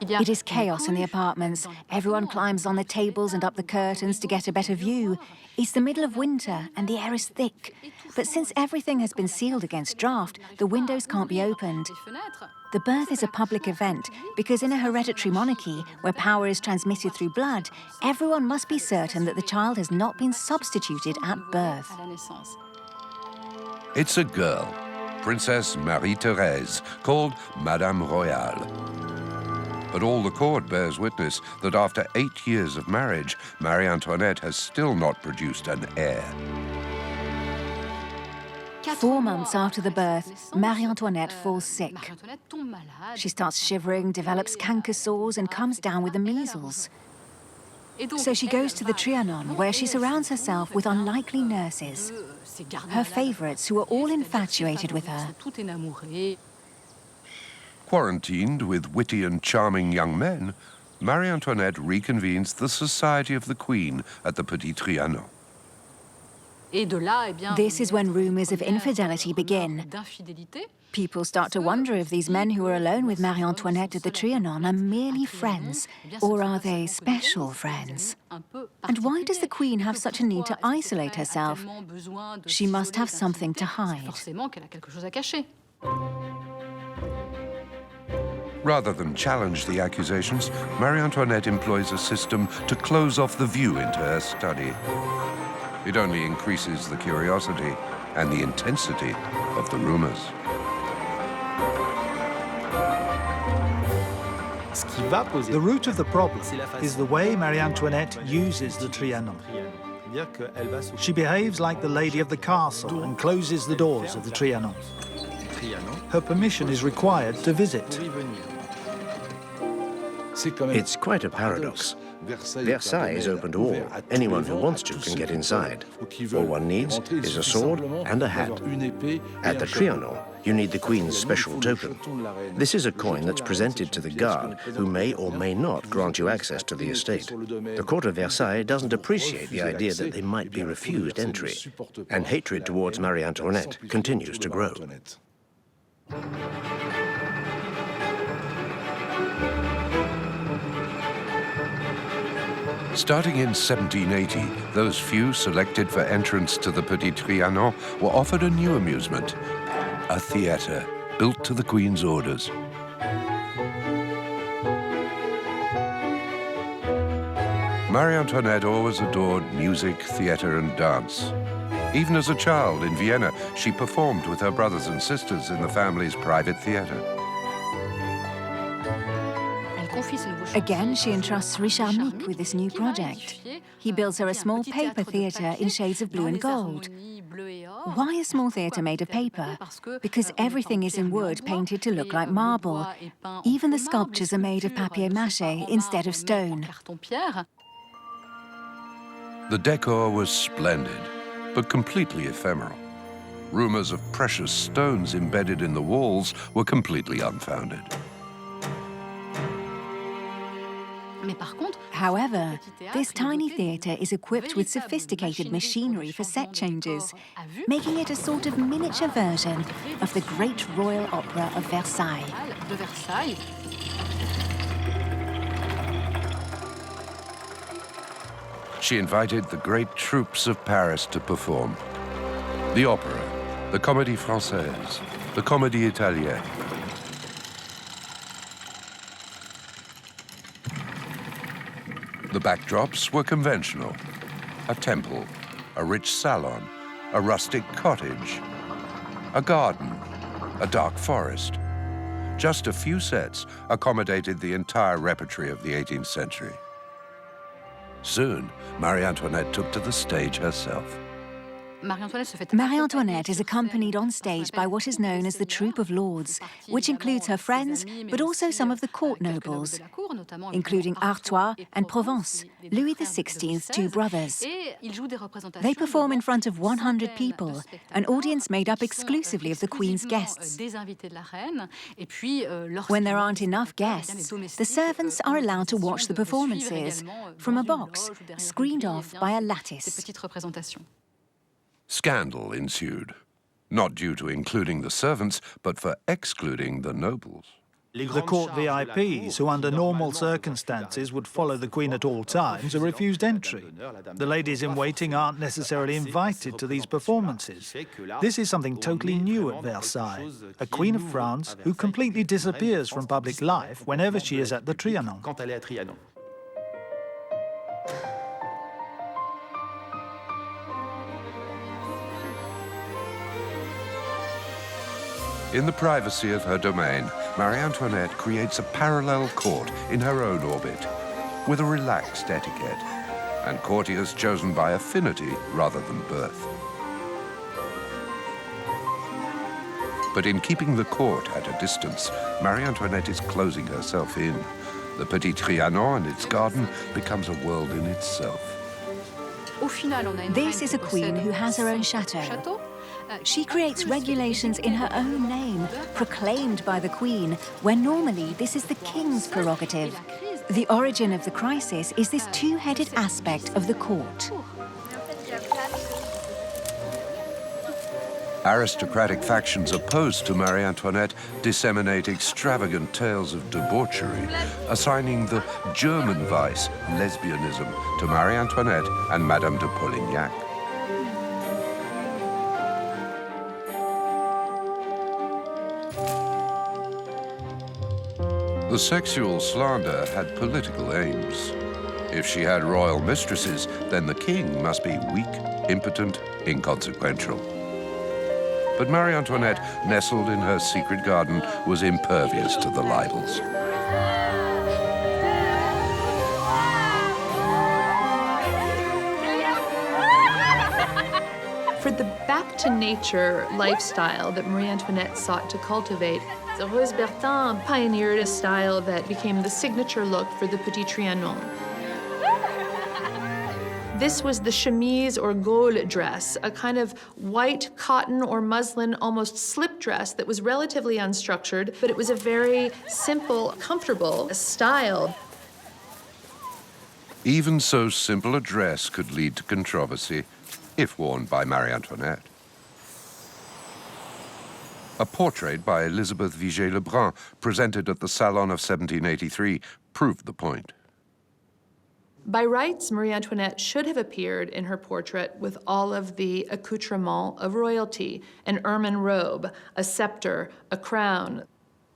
It is chaos in the apartments. Everyone climbs on the tables and up the curtains to get a better view. It's the middle of winter and the air is thick. But since everything has been sealed against draft, the windows can't be opened. The birth is a public event because in a hereditary monarchy, where power is transmitted through blood, everyone must be certain that the child has not been substituted at birth. It's a girl, Princess Marie-Thérèse, called Madame Royale. But all the court bears witness that after 8 years of marriage, Marie-Antoinette has still not produced an heir. 4 months after the birth, Marie-Antoinette falls sick. She starts shivering, develops canker sores, and comes down with the measles. So she goes to the Trianon, where she surrounds herself with unlikely nurses, her favorites who are all infatuated with her. Quarantined with witty and charming young men, Marie-Antoinette reconvenes the Society of the Queen at the Petit Trianon. This is when rumors of infidelity begin. People start to wonder if these men who are alone with Marie-Antoinette at the Trianon are merely friends, or are they special friends? And why does the Queen have such a need to isolate herself? She must have something to hide. Rather than challenge the accusations, Marie-Antoinette employs a system to close off the view into her study. It only increases the curiosity and the intensity of the rumors. The root of the problem is the way Marie-Antoinette uses the Trianon. She behaves like the lady of the castle and closes the doors of the Trianon. Her permission is required to visit. It's quite a paradox. Versailles is open to all. Anyone who wants to can get inside. All one needs is a sword and a hat. At the Trianon, you need the Queen's special token. This is a coin that's presented to the guard, who may or may not grant you access to the estate. The court of Versailles doesn't appreciate the idea that they might be refused entry, and hatred towards Marie-Antoinette continues to grow. Starting in 1780, those few selected for entrance to the Petit Trianon were offered a new amusement, a theatre built to the Queen's orders. Marie-Antoinette always adored music, theatre, and dance. Even as a child in Vienna, she performed with her brothers and sisters in the family's private theatre. Again, she entrusts Richard Mick with this new project. He builds her a small paper theatre in shades of blue and gold. Why a small theatre made of paper? Because everything is in wood painted to look like marble. Even the sculptures are made of papier-mâché instead of stone. The decor was splendid, but completely ephemeral. Rumors of precious stones embedded in the walls were completely unfounded. However, this tiny theatre is equipped with sophisticated machinery for set changes, making it a sort of miniature version of the great royal opera of Versailles. She invited the great troupes of Paris to perform. The opera, the Comédie Française, the Comédie Italienne. The backdrops were conventional. A temple, a rich salon, a rustic cottage, a garden, a dark forest. Just a few sets accommodated the entire repertory of the 18th century. Soon, Marie-Antoinette took to the stage herself. Marie-Antoinette is accompanied on stage by what is known as the Troupe of Lords, which includes her friends, but also some of the court nobles, including Artois and Provence, Louis XVI's two brothers. They perform in front of 100 people, an audience made up exclusively of the Queen's guests. When there aren't enough guests, the servants are allowed to watch the performances from a box, screened off by a lattice. Scandal ensued, not due to including the servants, but for excluding the nobles. The court VIPs, who under normal circumstances would follow the Queen at all times, are refused entry. The ladies in waiting aren't necessarily invited to these performances. This is something totally new at Versailles, a Queen of France who completely disappears from public life whenever she is at the Trianon. In the privacy of her domain, Marie-Antoinette creates a parallel court in her own orbit, with a relaxed etiquette, and courtiers chosen by affinity rather than birth. But in keeping the court at a distance, Marie-Antoinette is closing herself in. The Petit Trianon and its garden becomes a world in itself. This is a queen who has her own chateau. She creates regulations in her own name, proclaimed by the Queen, when normally this is the King's prerogative. The origin of the crisis is this two-headed aspect of the court. Aristocratic factions opposed to Marie-Antoinette disseminate extravagant tales of debauchery, assigning the German vice, lesbianism, to Marie-Antoinette and Madame de Polignac. The sexual slander had political aims. If she had royal mistresses, then the king must be weak, impotent, inconsequential. But Marie-Antoinette, nestled in her secret garden, was impervious to the libels. For the back-to-nature lifestyle that Marie-Antoinette sought to cultivate, Rose Bertin pioneered a style that became the signature look for the Petit Trianon. This was the chemise or gaule dress, a kind of white cotton or muslin, almost slip dress that was relatively unstructured, but it was a very simple, comfortable style. Even so simple a dress could lead to controversy if worn by Marie-Antoinette. A portrait by Elizabeth Vigée-Lebrun, presented at the Salon of 1783, proved the point. By rights, Marie-Antoinette should have appeared in her portrait with all of the accoutrements of royalty, an ermine robe, a scepter, a crown.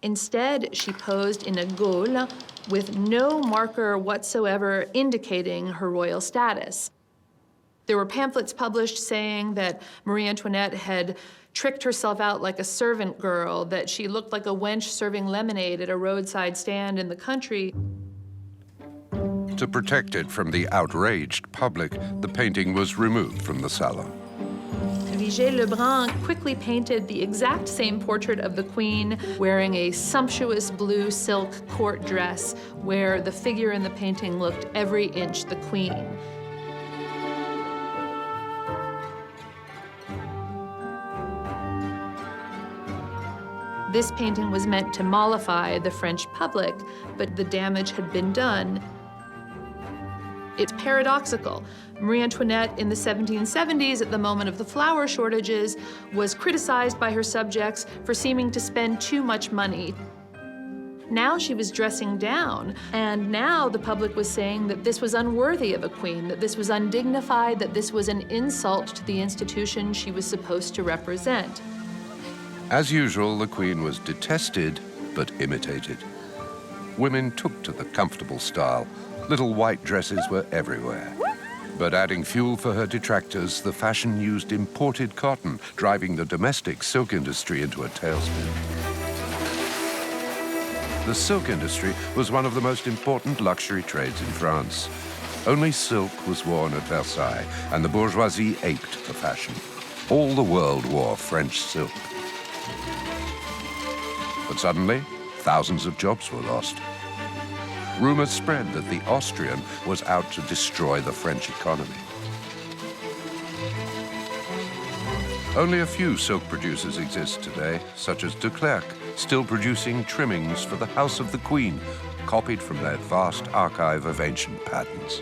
Instead, she posed in a gaule with no marker whatsoever indicating her royal status. There were pamphlets published saying that Marie-Antoinette had tricked herself out like a servant girl, that she looked like a wench serving lemonade at a roadside stand in the country. To protect it from the outraged public, the painting was removed from the salon. Vigée Lebrun quickly painted the exact same portrait of the Queen wearing a sumptuous blue silk court dress where the figure in the painting looked every inch the Queen. This painting was meant to mollify the French public, but the damage had been done. It's paradoxical. Marie-Antoinette in the 1770s, at the moment of the flower shortages, was criticized by her subjects for seeming to spend too much money. Now she was dressing down, and now the public was saying that this was unworthy of a queen, that this was undignified, that this was an insult to the institution she was supposed to represent. As usual, the Queen was detested, but imitated. Women took to the comfortable style. Little white dresses were everywhere. But adding fuel for her detractors, the fashion used imported cotton, driving the domestic silk industry into a tailspin. The silk industry was one of the most important luxury trades in France. Only silk was worn at Versailles, and the bourgeoisie aped the fashion. All the world wore French silk. But suddenly, thousands of jobs were lost. Rumors spread that the Austrian was out to destroy the French economy. Only a few silk producers exist today, such as de Klerk, still producing trimmings for the House of the Queen, copied from their vast archive of ancient patterns.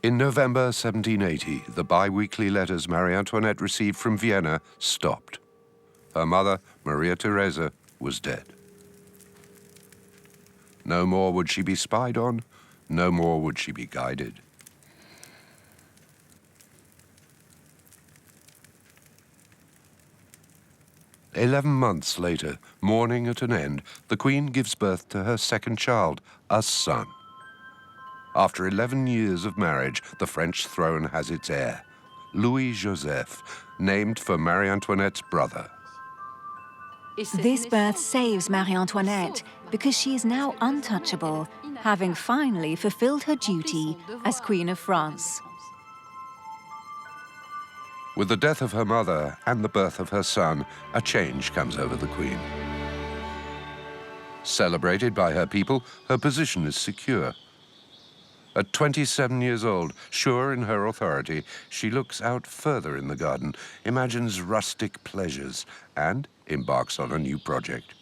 In November 1780, the bi-weekly letters Marie-Antoinette received from Vienna stopped. Her mother, Maria Theresa, was dead. No more would she be spied on, no more would she be guided. "11 months later, mourning at an end, the Queen gives birth to her second child, a son. After 11 years of marriage, the French throne has its heir, Louis-Joseph, named for Marie-Antoinette's brother. This birth saves Marie-Antoinette because she is now untouchable, having finally fulfilled her duty as Queen of France. With the death of her mother and the birth of her son, a change comes over the Queen. Celebrated by her people, her position is secure. At 27 years old, sure in her authority, she looks out further in the garden, imagines rustic pleasures, and embarks on a new project.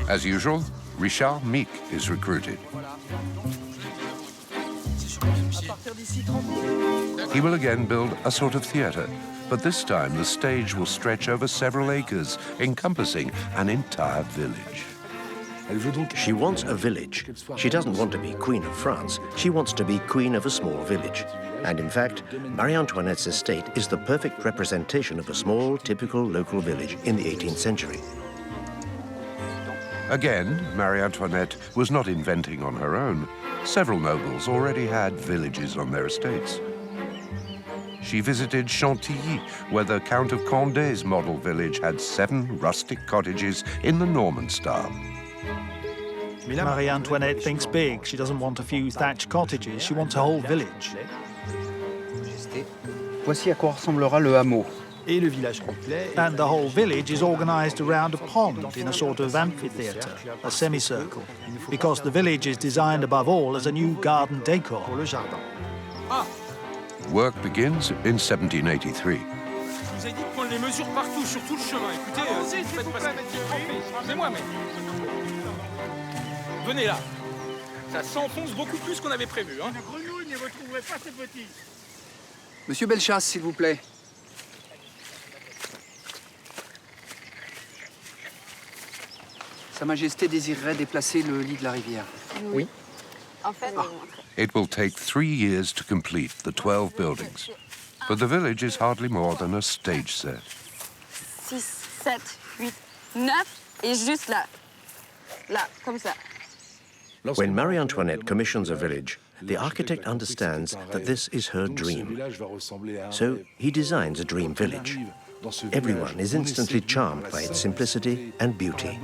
As usual, Richard Meek is recruited. He will again build a sort of theatre, but this time the stage will stretch over several acres, encompassing an entire village. She wants a village. She doesn't want to be Queen of France. She wants to be Queen of a small village. And in fact, Marie-Antoinette's estate is the perfect representation of a small, typical local village in the 18th century. Again, Marie-Antoinette was not inventing on her own. Several nobles already had villages on their estates. She visited Chantilly, where the Count of Condé's model village had 7 rustic cottages in the Norman style. Marie-Antoinette thinks big. She doesn't want a few thatched cottages. She wants a whole village. Voici à quoi ressemblera le hameau. And the whole village is organized around a pond in a sort of amphitheater, a semicircle, because the village is designed above all as a new garden decor. Work begins in 1783. Ça s'enfonce beaucoup plus qu'on avait prévu, hein. Monsieur Bellechasse, s'il vous plaît. Sa Majesté désirerait déplacer le lit de la rivière. Oui. En fait, It will take 3 years to complete the 12 buildings, but the village is hardly more than a stage set. 6, 7, 8, 9, et juste là. Là, comme ça. When Marie-Antoinette commissions a village, the architect understands that this is her dream. So he designs a dream village. Everyone is instantly charmed by its simplicity and beauty.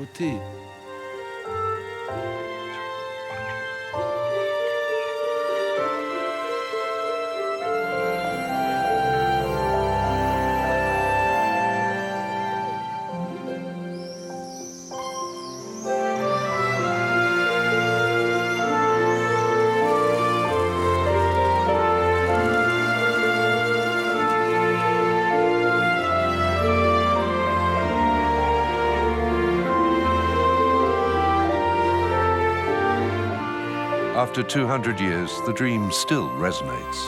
After 200 years, the dream still resonates.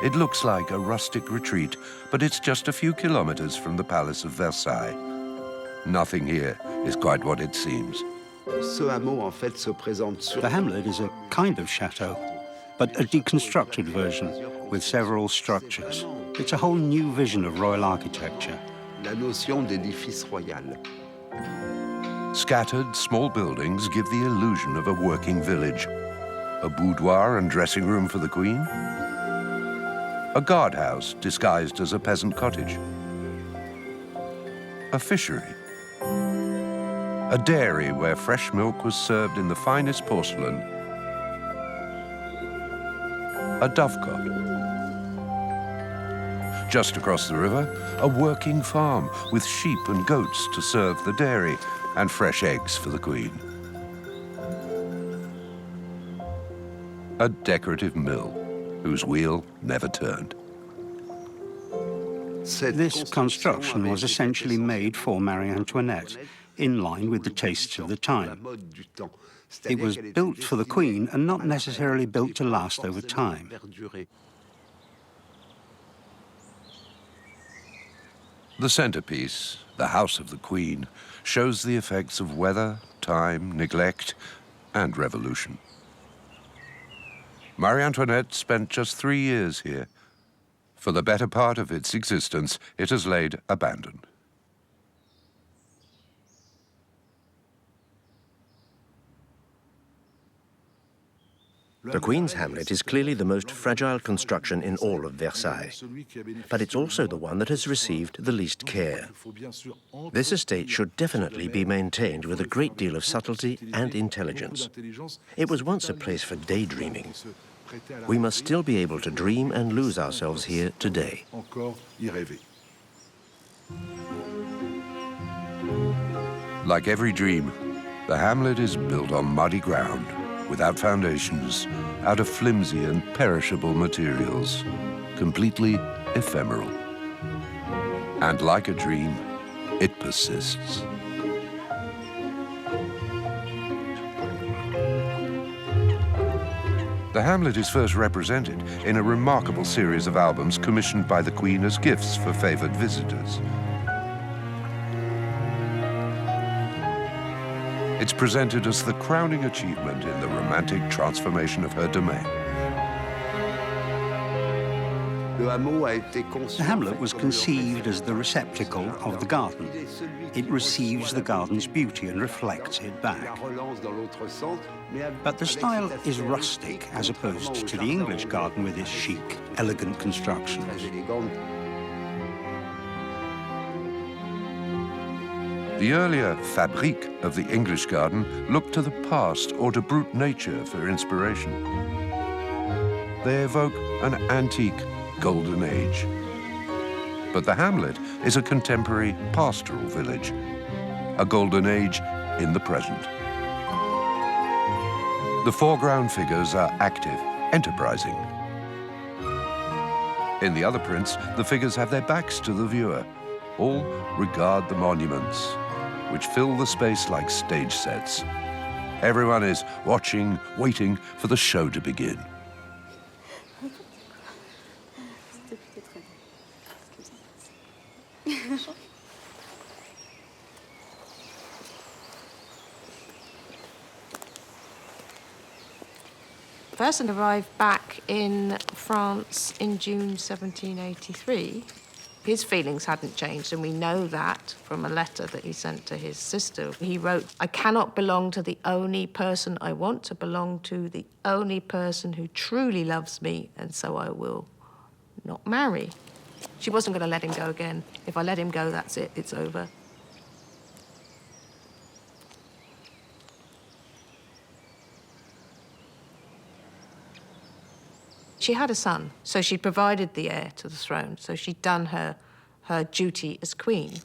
It looks like a rustic retreat, but it's just a few kilometers from the Palace of Versailles. Nothing here is quite what it seems. The Hamlet is a kind of chateau, but a deconstructed version with several structures. It's a whole new vision of royal architecture. Scattered small buildings give the illusion of a working village. A boudoir and dressing room for the Queen. A guardhouse disguised as a peasant cottage. A fishery. A dairy where fresh milk was served in the finest porcelain. A dovecot. Just across the river, a working farm with sheep and goats to serve the dairy and fresh eggs for the Queen. A decorative mill whose wheel never turned. This construction was essentially made for Marie-Antoinette, in line with the tastes of the time. It was built for the Queen and not necessarily built to last over time. The centerpiece, the House of the Queen, shows the effects of weather, time, neglect, and revolution. Marie-Antoinette spent just 3 years here. For the better part of its existence, it has laid abandoned. The Queen's Hamlet is clearly the most fragile construction in all of Versailles, but it's also the one that has received the least care. This estate should definitely be maintained with a great deal of subtlety and intelligence. It was once a place for daydreaming. We must still be able to dream and lose ourselves here today. Like every dream, the Hamlet is built on muddy ground, without foundations, out of flimsy and perishable materials, completely ephemeral. And like a dream, it persists. The Hamlet is first represented in a remarkable series of albums commissioned by the Queen as gifts for favored visitors. It's presented as the crowning achievement in the romantic transformation of her domain. The Hamlet was conceived as the receptacle of the garden. It receives the garden's beauty and reflects it back. But the style is rustic as opposed to the English garden with its chic, elegant constructions. The earlier fabrique of the English garden looked to the past or to brute nature for inspiration. They evoke an antique golden age. But the Hamlet is a contemporary pastoral village, a golden age in the present. The foreground figures are active, enterprising. In the other prints, the figures have their backs to the viewer. All regard the monuments, which fill the space like stage sets. Everyone is watching, waiting for the show to begin. Fersen arrived back in France in June 1783. His feelings hadn't changed, and we know that from a letter that he sent to his sister. He wrote, "I cannot belong to the only person I want to belong to, the only person who truly loves me, and so I will not marry." She wasn't going to let him go again. If I let him go, that's it, it's over. She had a son, so she provided the heir to the throne. So she'd done her duty as queen,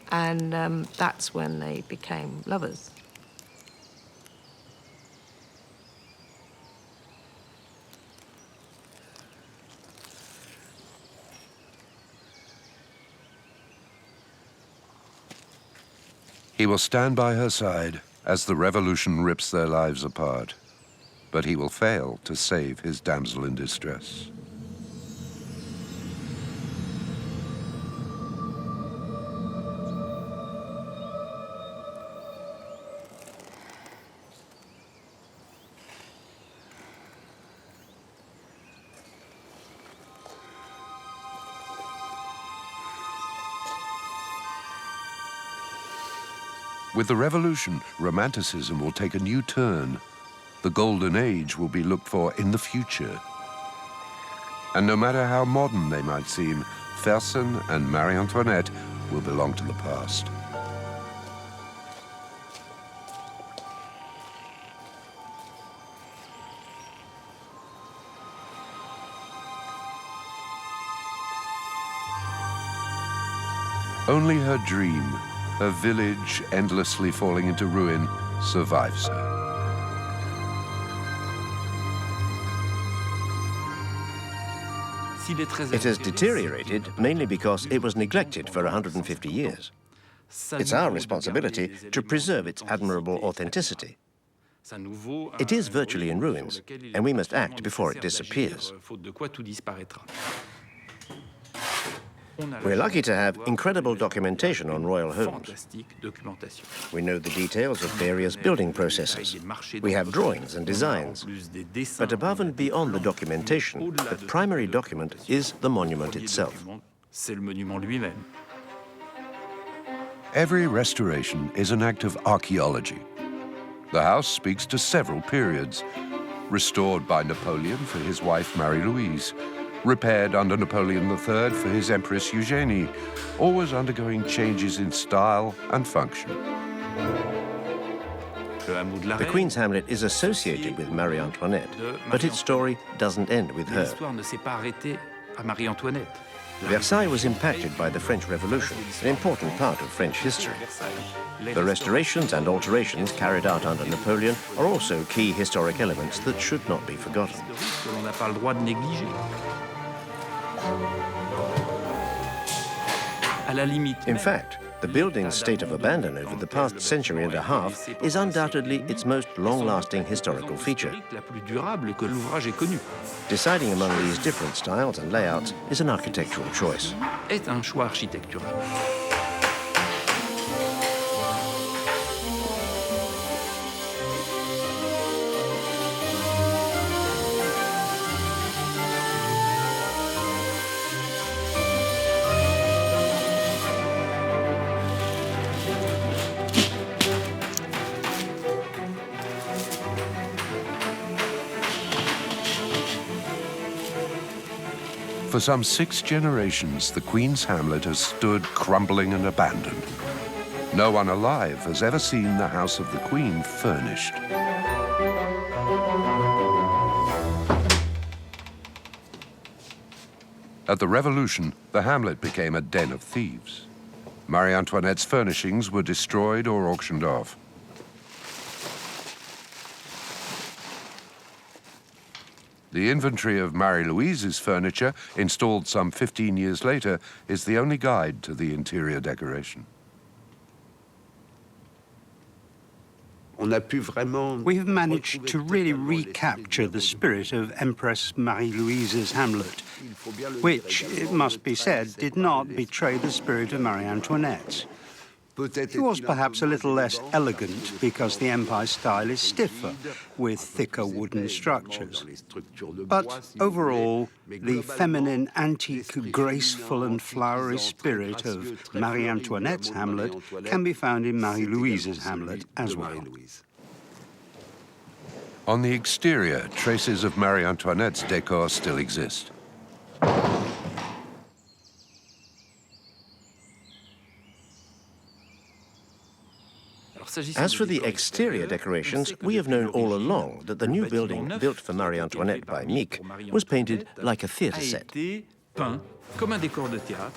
and that's when they became lovers. He will stand by her side as the revolution rips their lives apart, but he will fail to save his damsel in distress. With the revolution, Romanticism will take a new turn. The golden age will be looked for in the future. And no matter how modern they might seem, Fersen and Marie-Antoinette will belong to the past. Only her dream, her village endlessly falling into ruin, survives her. It has deteriorated mainly because it was neglected for 150 years. It's our responsibility to preserve its admirable authenticity. It is virtually in ruins, and we must act before it disappears. We're lucky to have incredible documentation on royal homes. We know the details of various building processes. We have drawings and designs. But above and beyond the documentation, the primary document is the monument itself. Every restoration is an act of archaeology. The house speaks to several periods. Restored by Napoleon for his wife Marie-Louise, repaired under Napoleon III for his Empress Eugenie, always undergoing changes in style and function. The Queen's Hamlet is associated with Marie-Antoinette, but its story doesn't end with her. Versailles was impacted by the French Revolution, an important part of French history. The restorations and alterations carried out under Napoleon are also key historic elements that should not be forgotten. In fact, the building's state of abandon over the past century and a half is undoubtedly its most long-lasting historical feature. Deciding among these different styles and layouts is an architectural choice. For some 6 generations, the Queen's Hamlet has stood crumbling and abandoned. No one alive has ever seen the house of the Queen furnished. At the Revolution, the Hamlet became a den of thieves. Marie-Antoinette's furnishings were destroyed or auctioned off. The inventory of Marie-Louise's furniture, installed some 15 years later, is the only guide to the interior decoration. We have managed to really recapture the spirit of Empress Marie-Louise's Hamlet, which, it must be said, did not betray the spirit of Marie-Antoinette's. It was perhaps a little less elegant because the Empire style is stiffer, with thicker wooden structures. But overall, the feminine, antique, graceful and flowery spirit of Marie-Antoinette's Hamlet can be found in Marie-Louise's Hamlet as well. On the exterior, traces of Marie-Antoinette's decor still exist. As for the exterior decorations, we have known all along that the new building built for Marie-Antoinette by Mick was painted like a theatre set. The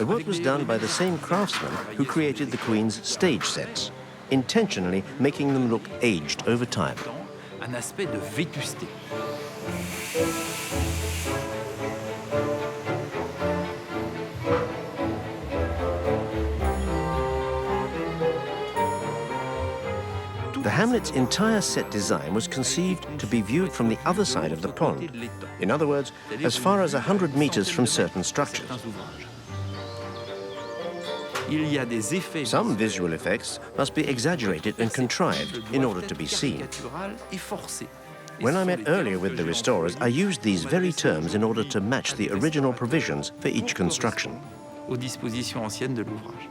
work was done by the same craftsman who created the Queen's stage sets, intentionally making them look aged over time. Un aspect de vétusté. The Hamlet's entire set design was conceived to be viewed from the other side of the pond. In other words, as far as 100 meters from certain structures. Some visual effects must be exaggerated and contrived in order to be seen. When I met earlier with the restorers, I used these very terms in order to match the original provisions for each construction. Aux dispositions anciennes de l'ouvrage.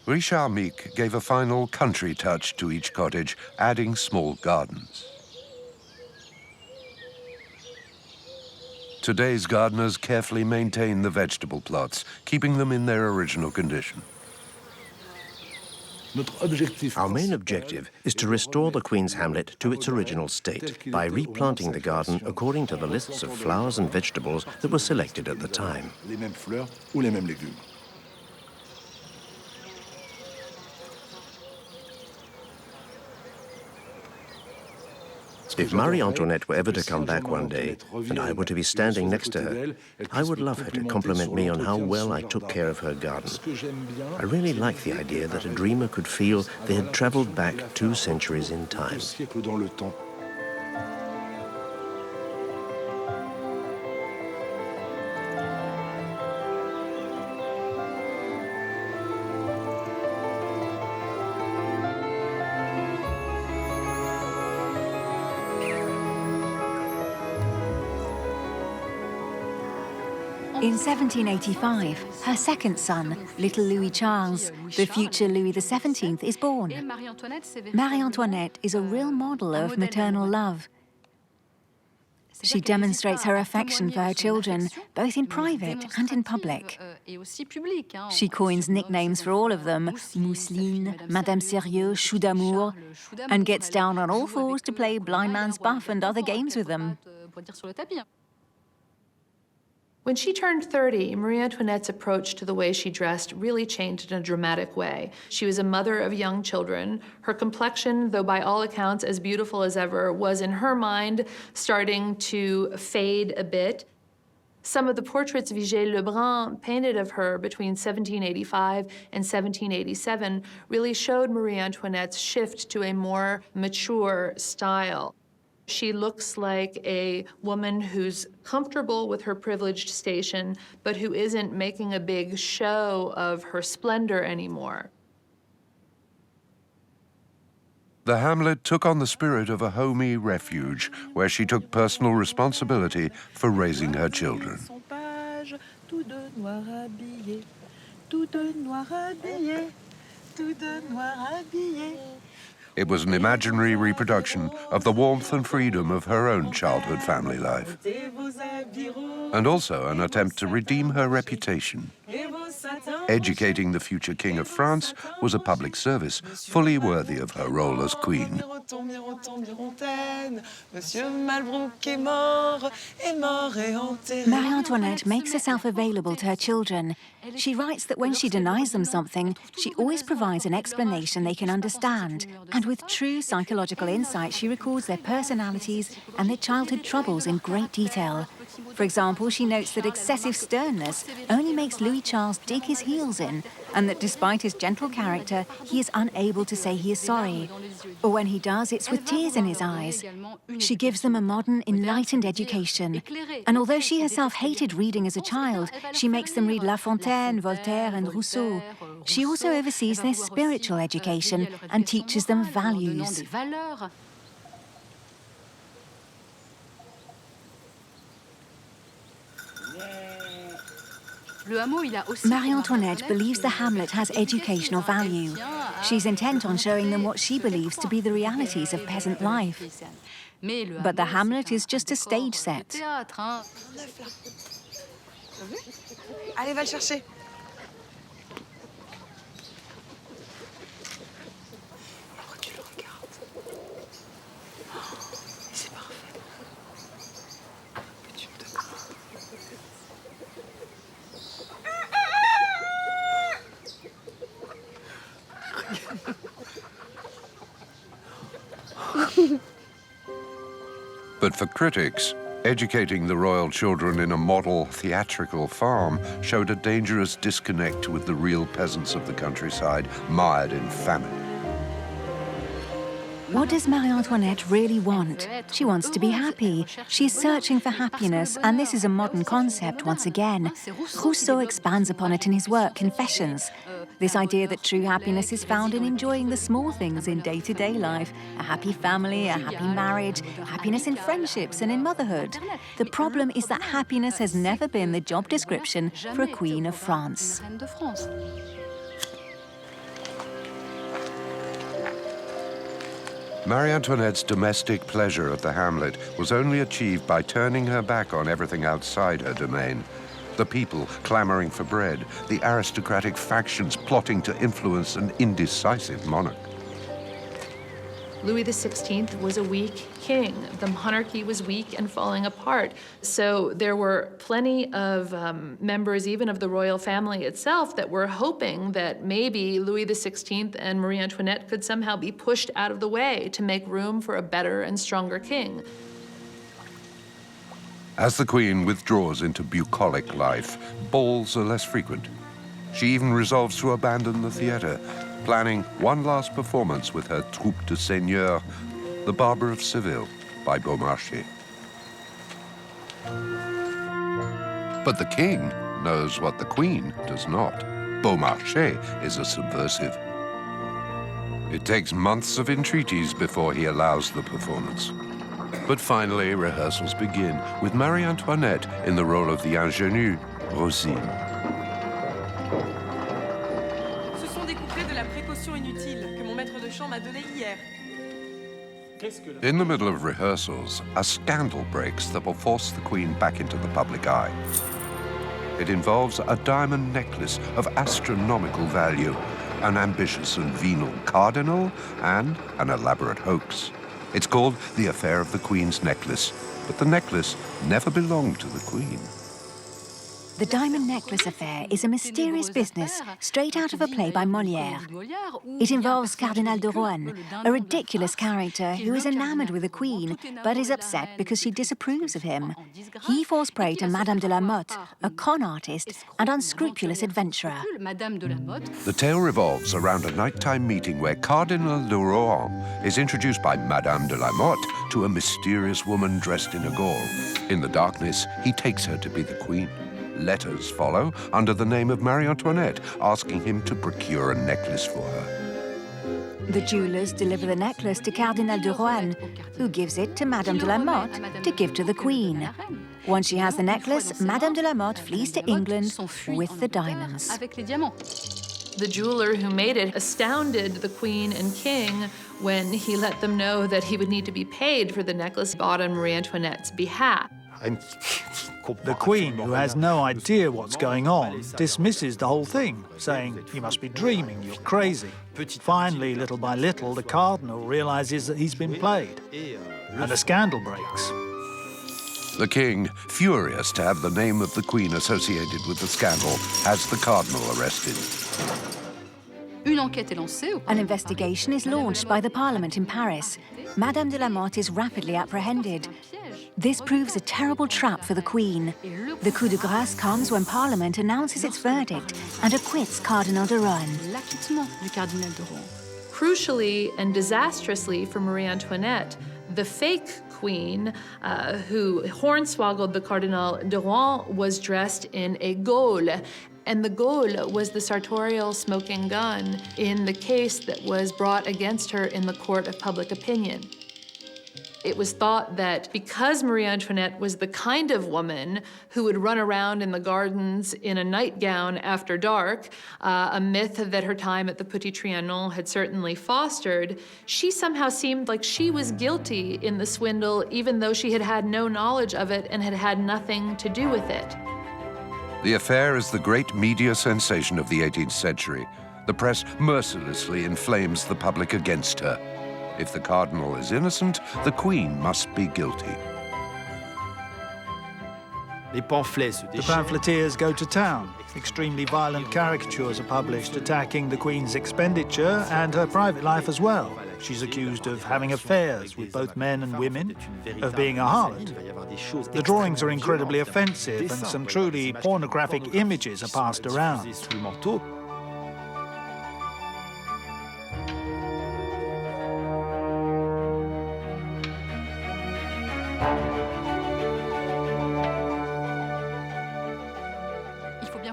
Richard Mick gave a final country touch to each cottage, adding small gardens. Today's gardeners carefully maintain the vegetable plots, keeping them in their original condition. Our main objective is to restore the Queen's Hamlet to its original state by replanting the garden according to the lists of flowers and vegetables that were selected at the time. If Marie-Antoinette were ever to come back one day, and I were to be standing next to her, I would love her to compliment me on how well I took care of her garden. I really like the idea that a dreamer could feel they had traveled back 2 centuries in time. In 1785, her second son, little Louis Charles, the future Louis XVII, is born. Marie-Antoinette is a real model of maternal love. She demonstrates her affection for her children, both in private and in public. She coins nicknames for all of them, Mousseline, Madame Sérieux, Chou d'Amour, and gets down on all fours to play blind man's buff and other games with them. When she turned 30, Marie-Antoinette's approach to the way she dressed really changed in a dramatic way. She was a mother of young children. Her complexion, though by all accounts as beautiful as ever, was in her mind starting to fade a bit. Some of the portraits Vigée Lebrun painted of her between 1785 and 1787 really showed Marie-Antoinette's shift to a more mature style. She looks like a woman who's comfortable with her privileged station, but who isn't making a big show of her splendor anymore. The Hamlet took on the spirit of a homey refuge, where she took personal responsibility for raising her children. It was an imaginary reproduction of the warmth and freedom of her own childhood family life, and also an attempt to redeem her reputation. Educating the future King of France was a public service fully worthy of her role as queen. Marie-Antoinette makes herself available to her children. She writes that when she denies them something, she always provides an explanation they can understand. And with true psychological insight, she records their personalities and their childhood troubles in great detail. For example, she notes that excessive sternness only makes Louis Charles dig his heels in, and that despite his gentle character, he is unable to say he is sorry. Or when he does, it's with tears in his eyes. She gives them a modern, enlightened education. And although she herself hated reading as a child, she makes them read La Fontaine, Voltaire, and Rousseau. She also oversees their spiritual education and teaches them values. Marie-Antoinette believes the Hamlet has educational value. She's intent on showing them what she believes to be the realities of peasant life. But the Hamlet is just a stage set. Allez, va le chercher. But for critics, educating the royal children in a model theatrical farm showed a dangerous disconnect with the real peasants of the countryside, mired in famine. What does Marie-Antoinette really want? She wants to be happy. She's searching for happiness, and this is a modern concept once again. Rousseau expands upon it in his work, Confessions. This idea that true happiness is found in enjoying the small things in day-to-day life, a happy family, a happy marriage, happiness in friendships and in motherhood. The problem is that happiness has never been the job description for a Queen of France. Marie-Antoinette's domestic pleasure at the Hamlet was only achieved by turning her back on everything outside her domain. The people clamoring for bread, the aristocratic factions plotting to influence an indecisive monarch. Louis XVI was a weak king. The monarchy was weak and falling apart. So there were plenty of members, even of the royal family itself, that were hoping that maybe Louis XVI and Marie Antoinette could somehow be pushed out of the way to make room for a better and stronger king. As the Queen withdraws into bucolic life, balls are less frequent. She even resolves to abandon the theatre, planning one last performance with her troupe de seigneurs, The Barber of Seville by Beaumarchais. But the king knows what the Queen does not. Beaumarchais is a subversive. It takes months of entreaties before he allows the performance. But finally, rehearsals begin with Marie-Antoinette in the role of the ingénue, Rosine. Ce sont des couplets de la précaution inutile que mon maître de chant m'a donné hier. In the middle of rehearsals, a scandal breaks that will force the Queen back into the public eye. It involves a diamond necklace of astronomical value, an ambitious and venal cardinal, and an elaborate hoax. It's called the Affair of the Queen's Necklace, but the necklace never belonged to the Queen. The diamond necklace affair is a mysterious business straight out of a play by Molière. It involves Cardinal de Rohan, a ridiculous character who is enamored with the Queen, but is upset because she disapproves of him. He falls prey to Madame de la Motte, a con artist and unscrupulous adventurer. The tale revolves around a nighttime meeting where Cardinal de Rohan is introduced by Madame de la Motte to a mysterious woman dressed in a gaul. In the darkness, he takes her to be the Queen. Letters follow under the name of Marie-Antoinette, asking him to procure a necklace for her. The jewelers deliver the necklace to Cardinal de Rohan, who gives it to Madame de la Motte to give to the Queen. Once she has the necklace, Madame de la Motte flees to England with the diamonds. The jeweler who made it astounded the Queen and King when he let them know that he would need to be paid for the necklace bought on Marie Antoinette's behalf. The Queen, who has no idea what's going on, dismisses the whole thing, saying, "You must be dreaming, you're crazy." Finally, little by little, the Cardinal realizes that he's been played, and a scandal breaks. The king, furious to have the name of the Queen associated with the scandal, has the Cardinal arrested. An investigation is launched by the Parliament in Paris. Madame de la Motte is rapidly apprehended. This proves a terrible trap for the Queen. The coup de grâce comes when Parliament announces its verdict and acquits Cardinal de Rohan. Crucially and disastrously for Marie-Antoinette, the fake queen who hornswoggled the Cardinal de Rohan was dressed in a gaule. And the gaule was the sartorial smoking gun in the case that was brought against her in the court of public opinion. It was thought that because Marie-Antoinette was the kind of woman who would run around in the gardens in a nightgown after dark, a myth that her time at the Petit Trianon had certainly fostered, she somehow seemed like she was guilty in the swindle, even though she had had no knowledge of it and had had nothing to do with it. The affair is the great media sensation of the 18th century. The press mercilessly inflames the public against her. If the Cardinal is innocent, the Queen must be guilty. The pamphleteers go to town. Extremely violent caricatures are published attacking the Queen's expenditure and her private life as well. She's accused of having affairs with both men and women, of being a harlot. The drawings are incredibly offensive and some truly pornographic images are passed around.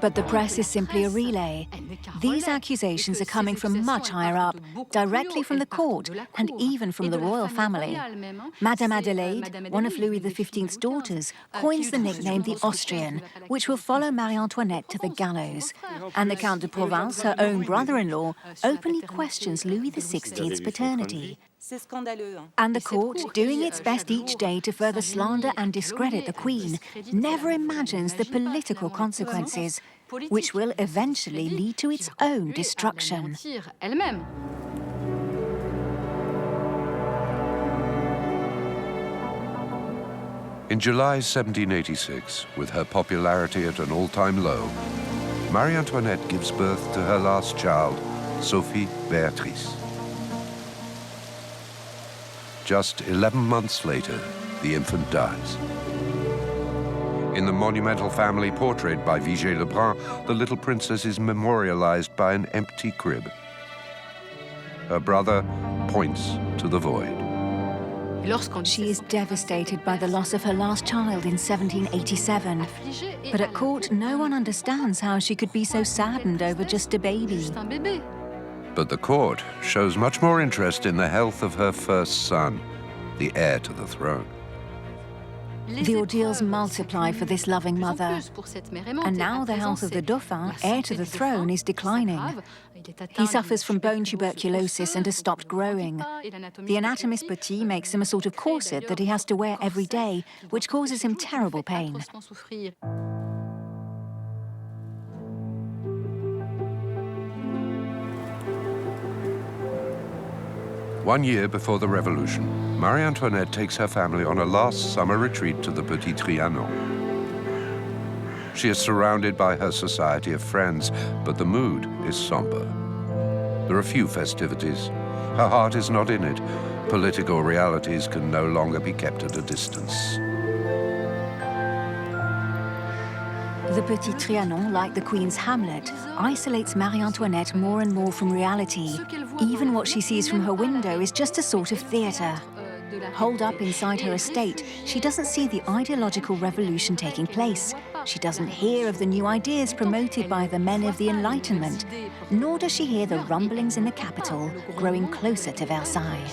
But the press is simply a relay. These accusations are coming from much higher up, directly from the court and even from the royal family. Madame Adelaide, one of Louis XV's daughters, coins the nickname the Austrian, which will follow Marie-Antoinette to the gallows. And the Count de Provence, her own brother-in-law, openly questions Louis XV's paternity. And the court, doing its best each day to further slander and discredit the Queen, never imagines the political consequences, which will eventually lead to its own destruction. In July 1786, with her popularity at an all-time low, Marie-Antoinette gives birth to her last child, Sophie Beatrice. Just 11 months later, the infant dies. In the monumental family portrait by Vigée-Lebrun, the little princess is memorialized by an empty crib. Her brother points to the void. She is devastated by the loss of her last child in 1787. But at court, no one understands how she could be so saddened over just a baby. But the court shows much more interest in the health of her first son, the heir to the throne. The ordeals multiply for this loving mother. And now the health of the Dauphin, heir to the throne, is declining. He suffers from bone tuberculosis and has stopped growing. The anatomist Petit makes him a sort of corset that he has to wear every day, which causes him terrible pain. One year before the Revolution, Marie-Antoinette takes her family on a last summer retreat to the Petit Trianon. She is surrounded by her society of friends, but the mood is somber. There are few festivities. Her heart is not in it. Political realities can no longer be kept at a distance. The Petit Trianon, like the Queen's Hamlet, isolates Marie-Antoinette more and more from reality. Even what she sees from her window is just a sort of theatre. Holed up inside her estate, she doesn't see the ideological revolution taking place. She doesn't hear of the new ideas promoted by the men of the Enlightenment, nor does she hear the rumblings in the capital growing closer to Versailles.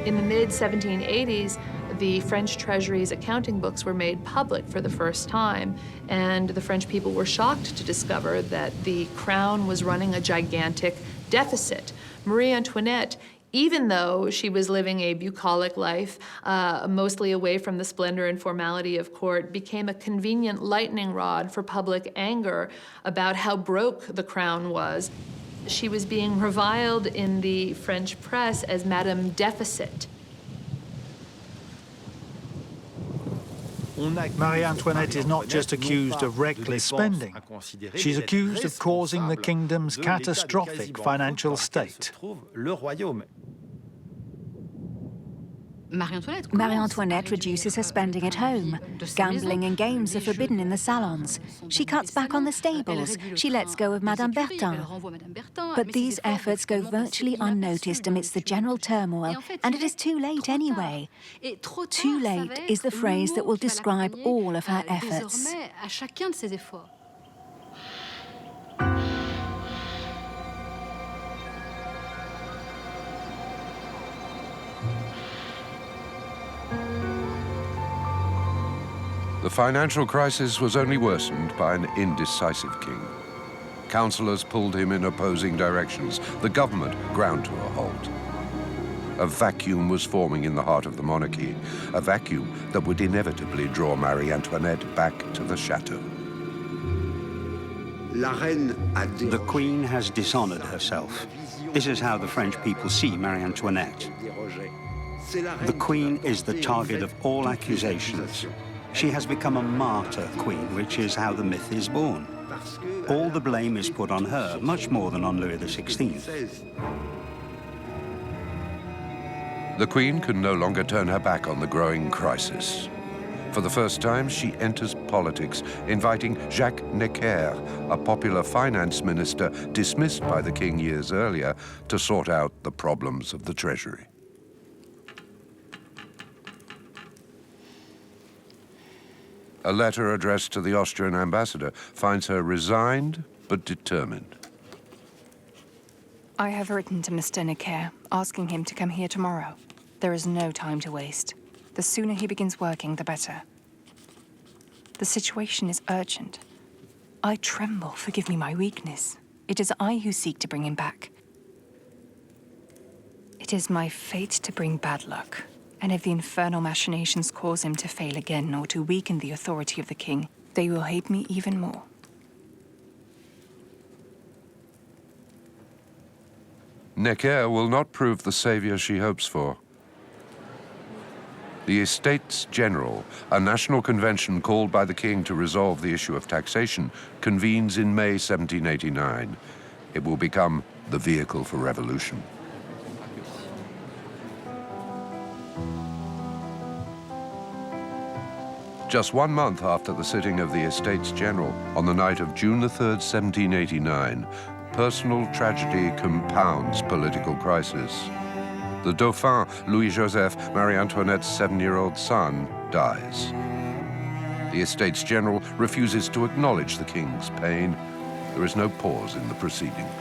In the mid-1780s, the French Treasury's accounting books were made public for the first time, and the French people were shocked to discover that the crown was running a gigantic deficit. Marie-Antoinette, even though she was living a bucolic life, mostly away from the splendor and formality of court, became a convenient lightning rod for public anger about how broke the crown was. She was being reviled in the French press as Madame Deficit. Marie-Antoinette is not just accused of reckless spending. She's accused of causing the kingdom's catastrophic financial state. Marie-Antoinette reduces her spending at home. Gambling and games are forbidden in the salons. She cuts back on the stables. She lets go of Madame Bertin. But these efforts go virtually unnoticed amidst the general turmoil, and it is too late anyway. Too late is the phrase that will describe all of her efforts. The financial crisis was only worsened by an indecisive king. Councillors pulled him in opposing directions. The government ground to a halt. A vacuum was forming in the heart of the monarchy, a vacuum that would inevitably draw Marie-Antoinette back to the chateau. The Queen has dishonored herself. This is how the French people see Marie-Antoinette. The Queen is the target of all accusations. She has become a martyr queen, which is how the myth is born. All the blame is put on her, much more than on Louis XVI. The Queen can no longer turn her back on the growing crisis. For the first time, she enters politics, inviting Jacques Necker, a popular finance minister dismissed by the king years earlier, to sort out the problems of the treasury. A letter addressed to the Austrian ambassador finds her resigned but determined. I have written to Mr. Necker, asking him to come here tomorrow. There is no time to waste. The sooner he begins working, the better. The situation is urgent. I tremble, forgive me my weakness. It is I who seek to bring him back. It is my fate to bring bad luck. And if the infernal machinations cause him to fail again or to weaken the authority of the king, they will hate me even more. Necker will not prove the savior she hopes for. The Estates General, a national convention called by the king to resolve the issue of taxation, convenes in May 1789. It will become the vehicle for revolution. Just 1 month after the sitting of the Estates General, on the night of June the 3rd, 1789, personal tragedy compounds political crisis. The Dauphin, Louis-Joseph, Marie-Antoinette's 7-year-old son, dies. The Estates General refuses to acknowledge the king's pain. There is no pause in the proceedings.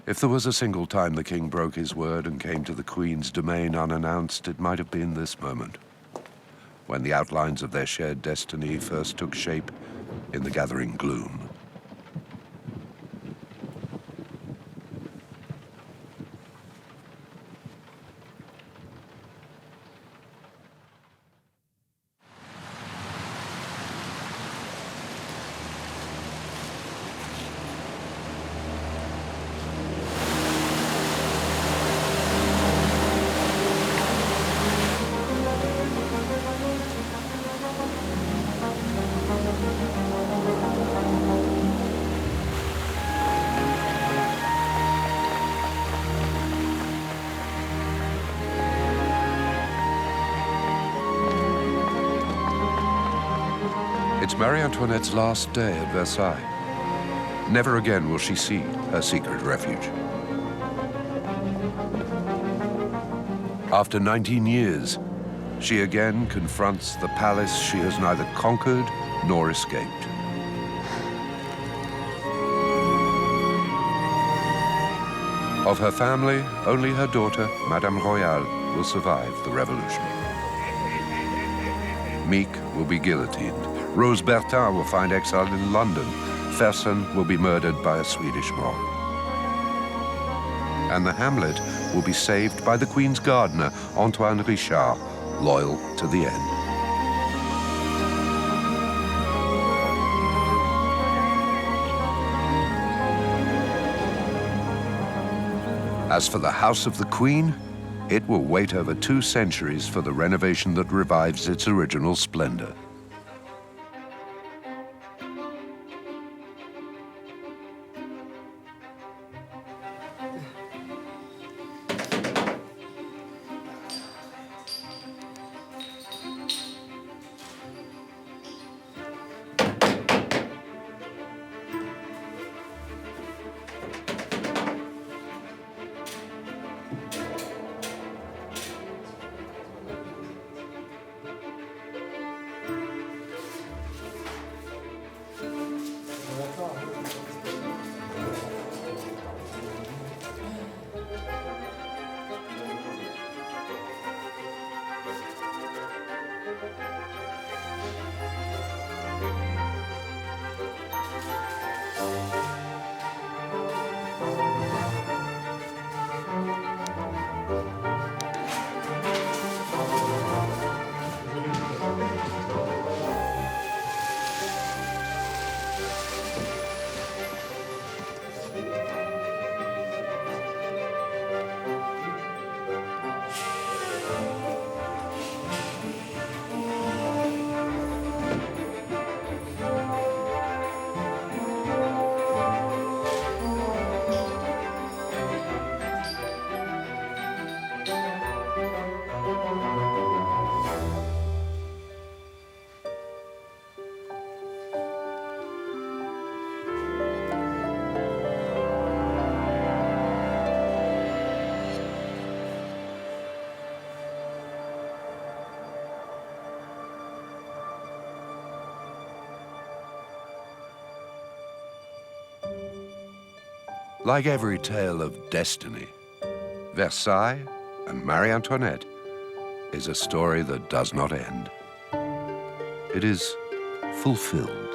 If there was a single time the king broke his word and came to the Queen's domain unannounced, it might have been this moment, when the outlines of their shared destiny first took shape in the gathering gloom. It's Marie-Antoinette's last day at Versailles. Never again will she see her secret refuge. After 19 years, she again confronts the palace she has neither conquered nor escaped. Of her family, only her daughter, Madame Royale, will survive the revolution. Meek will be guillotined. Rose Bertin will find exile in London. Fersen will be murdered by a Swedish mob. And the Hamlet will be saved by the Queen's gardener, Antoine Richard, loyal to the end. As for the House of the Queen, it will wait over 2 centuries for the renovation that revives its original splendor. Like every tale of destiny, Versailles and Marie-Antoinette is a story that does not end. It is fulfilled.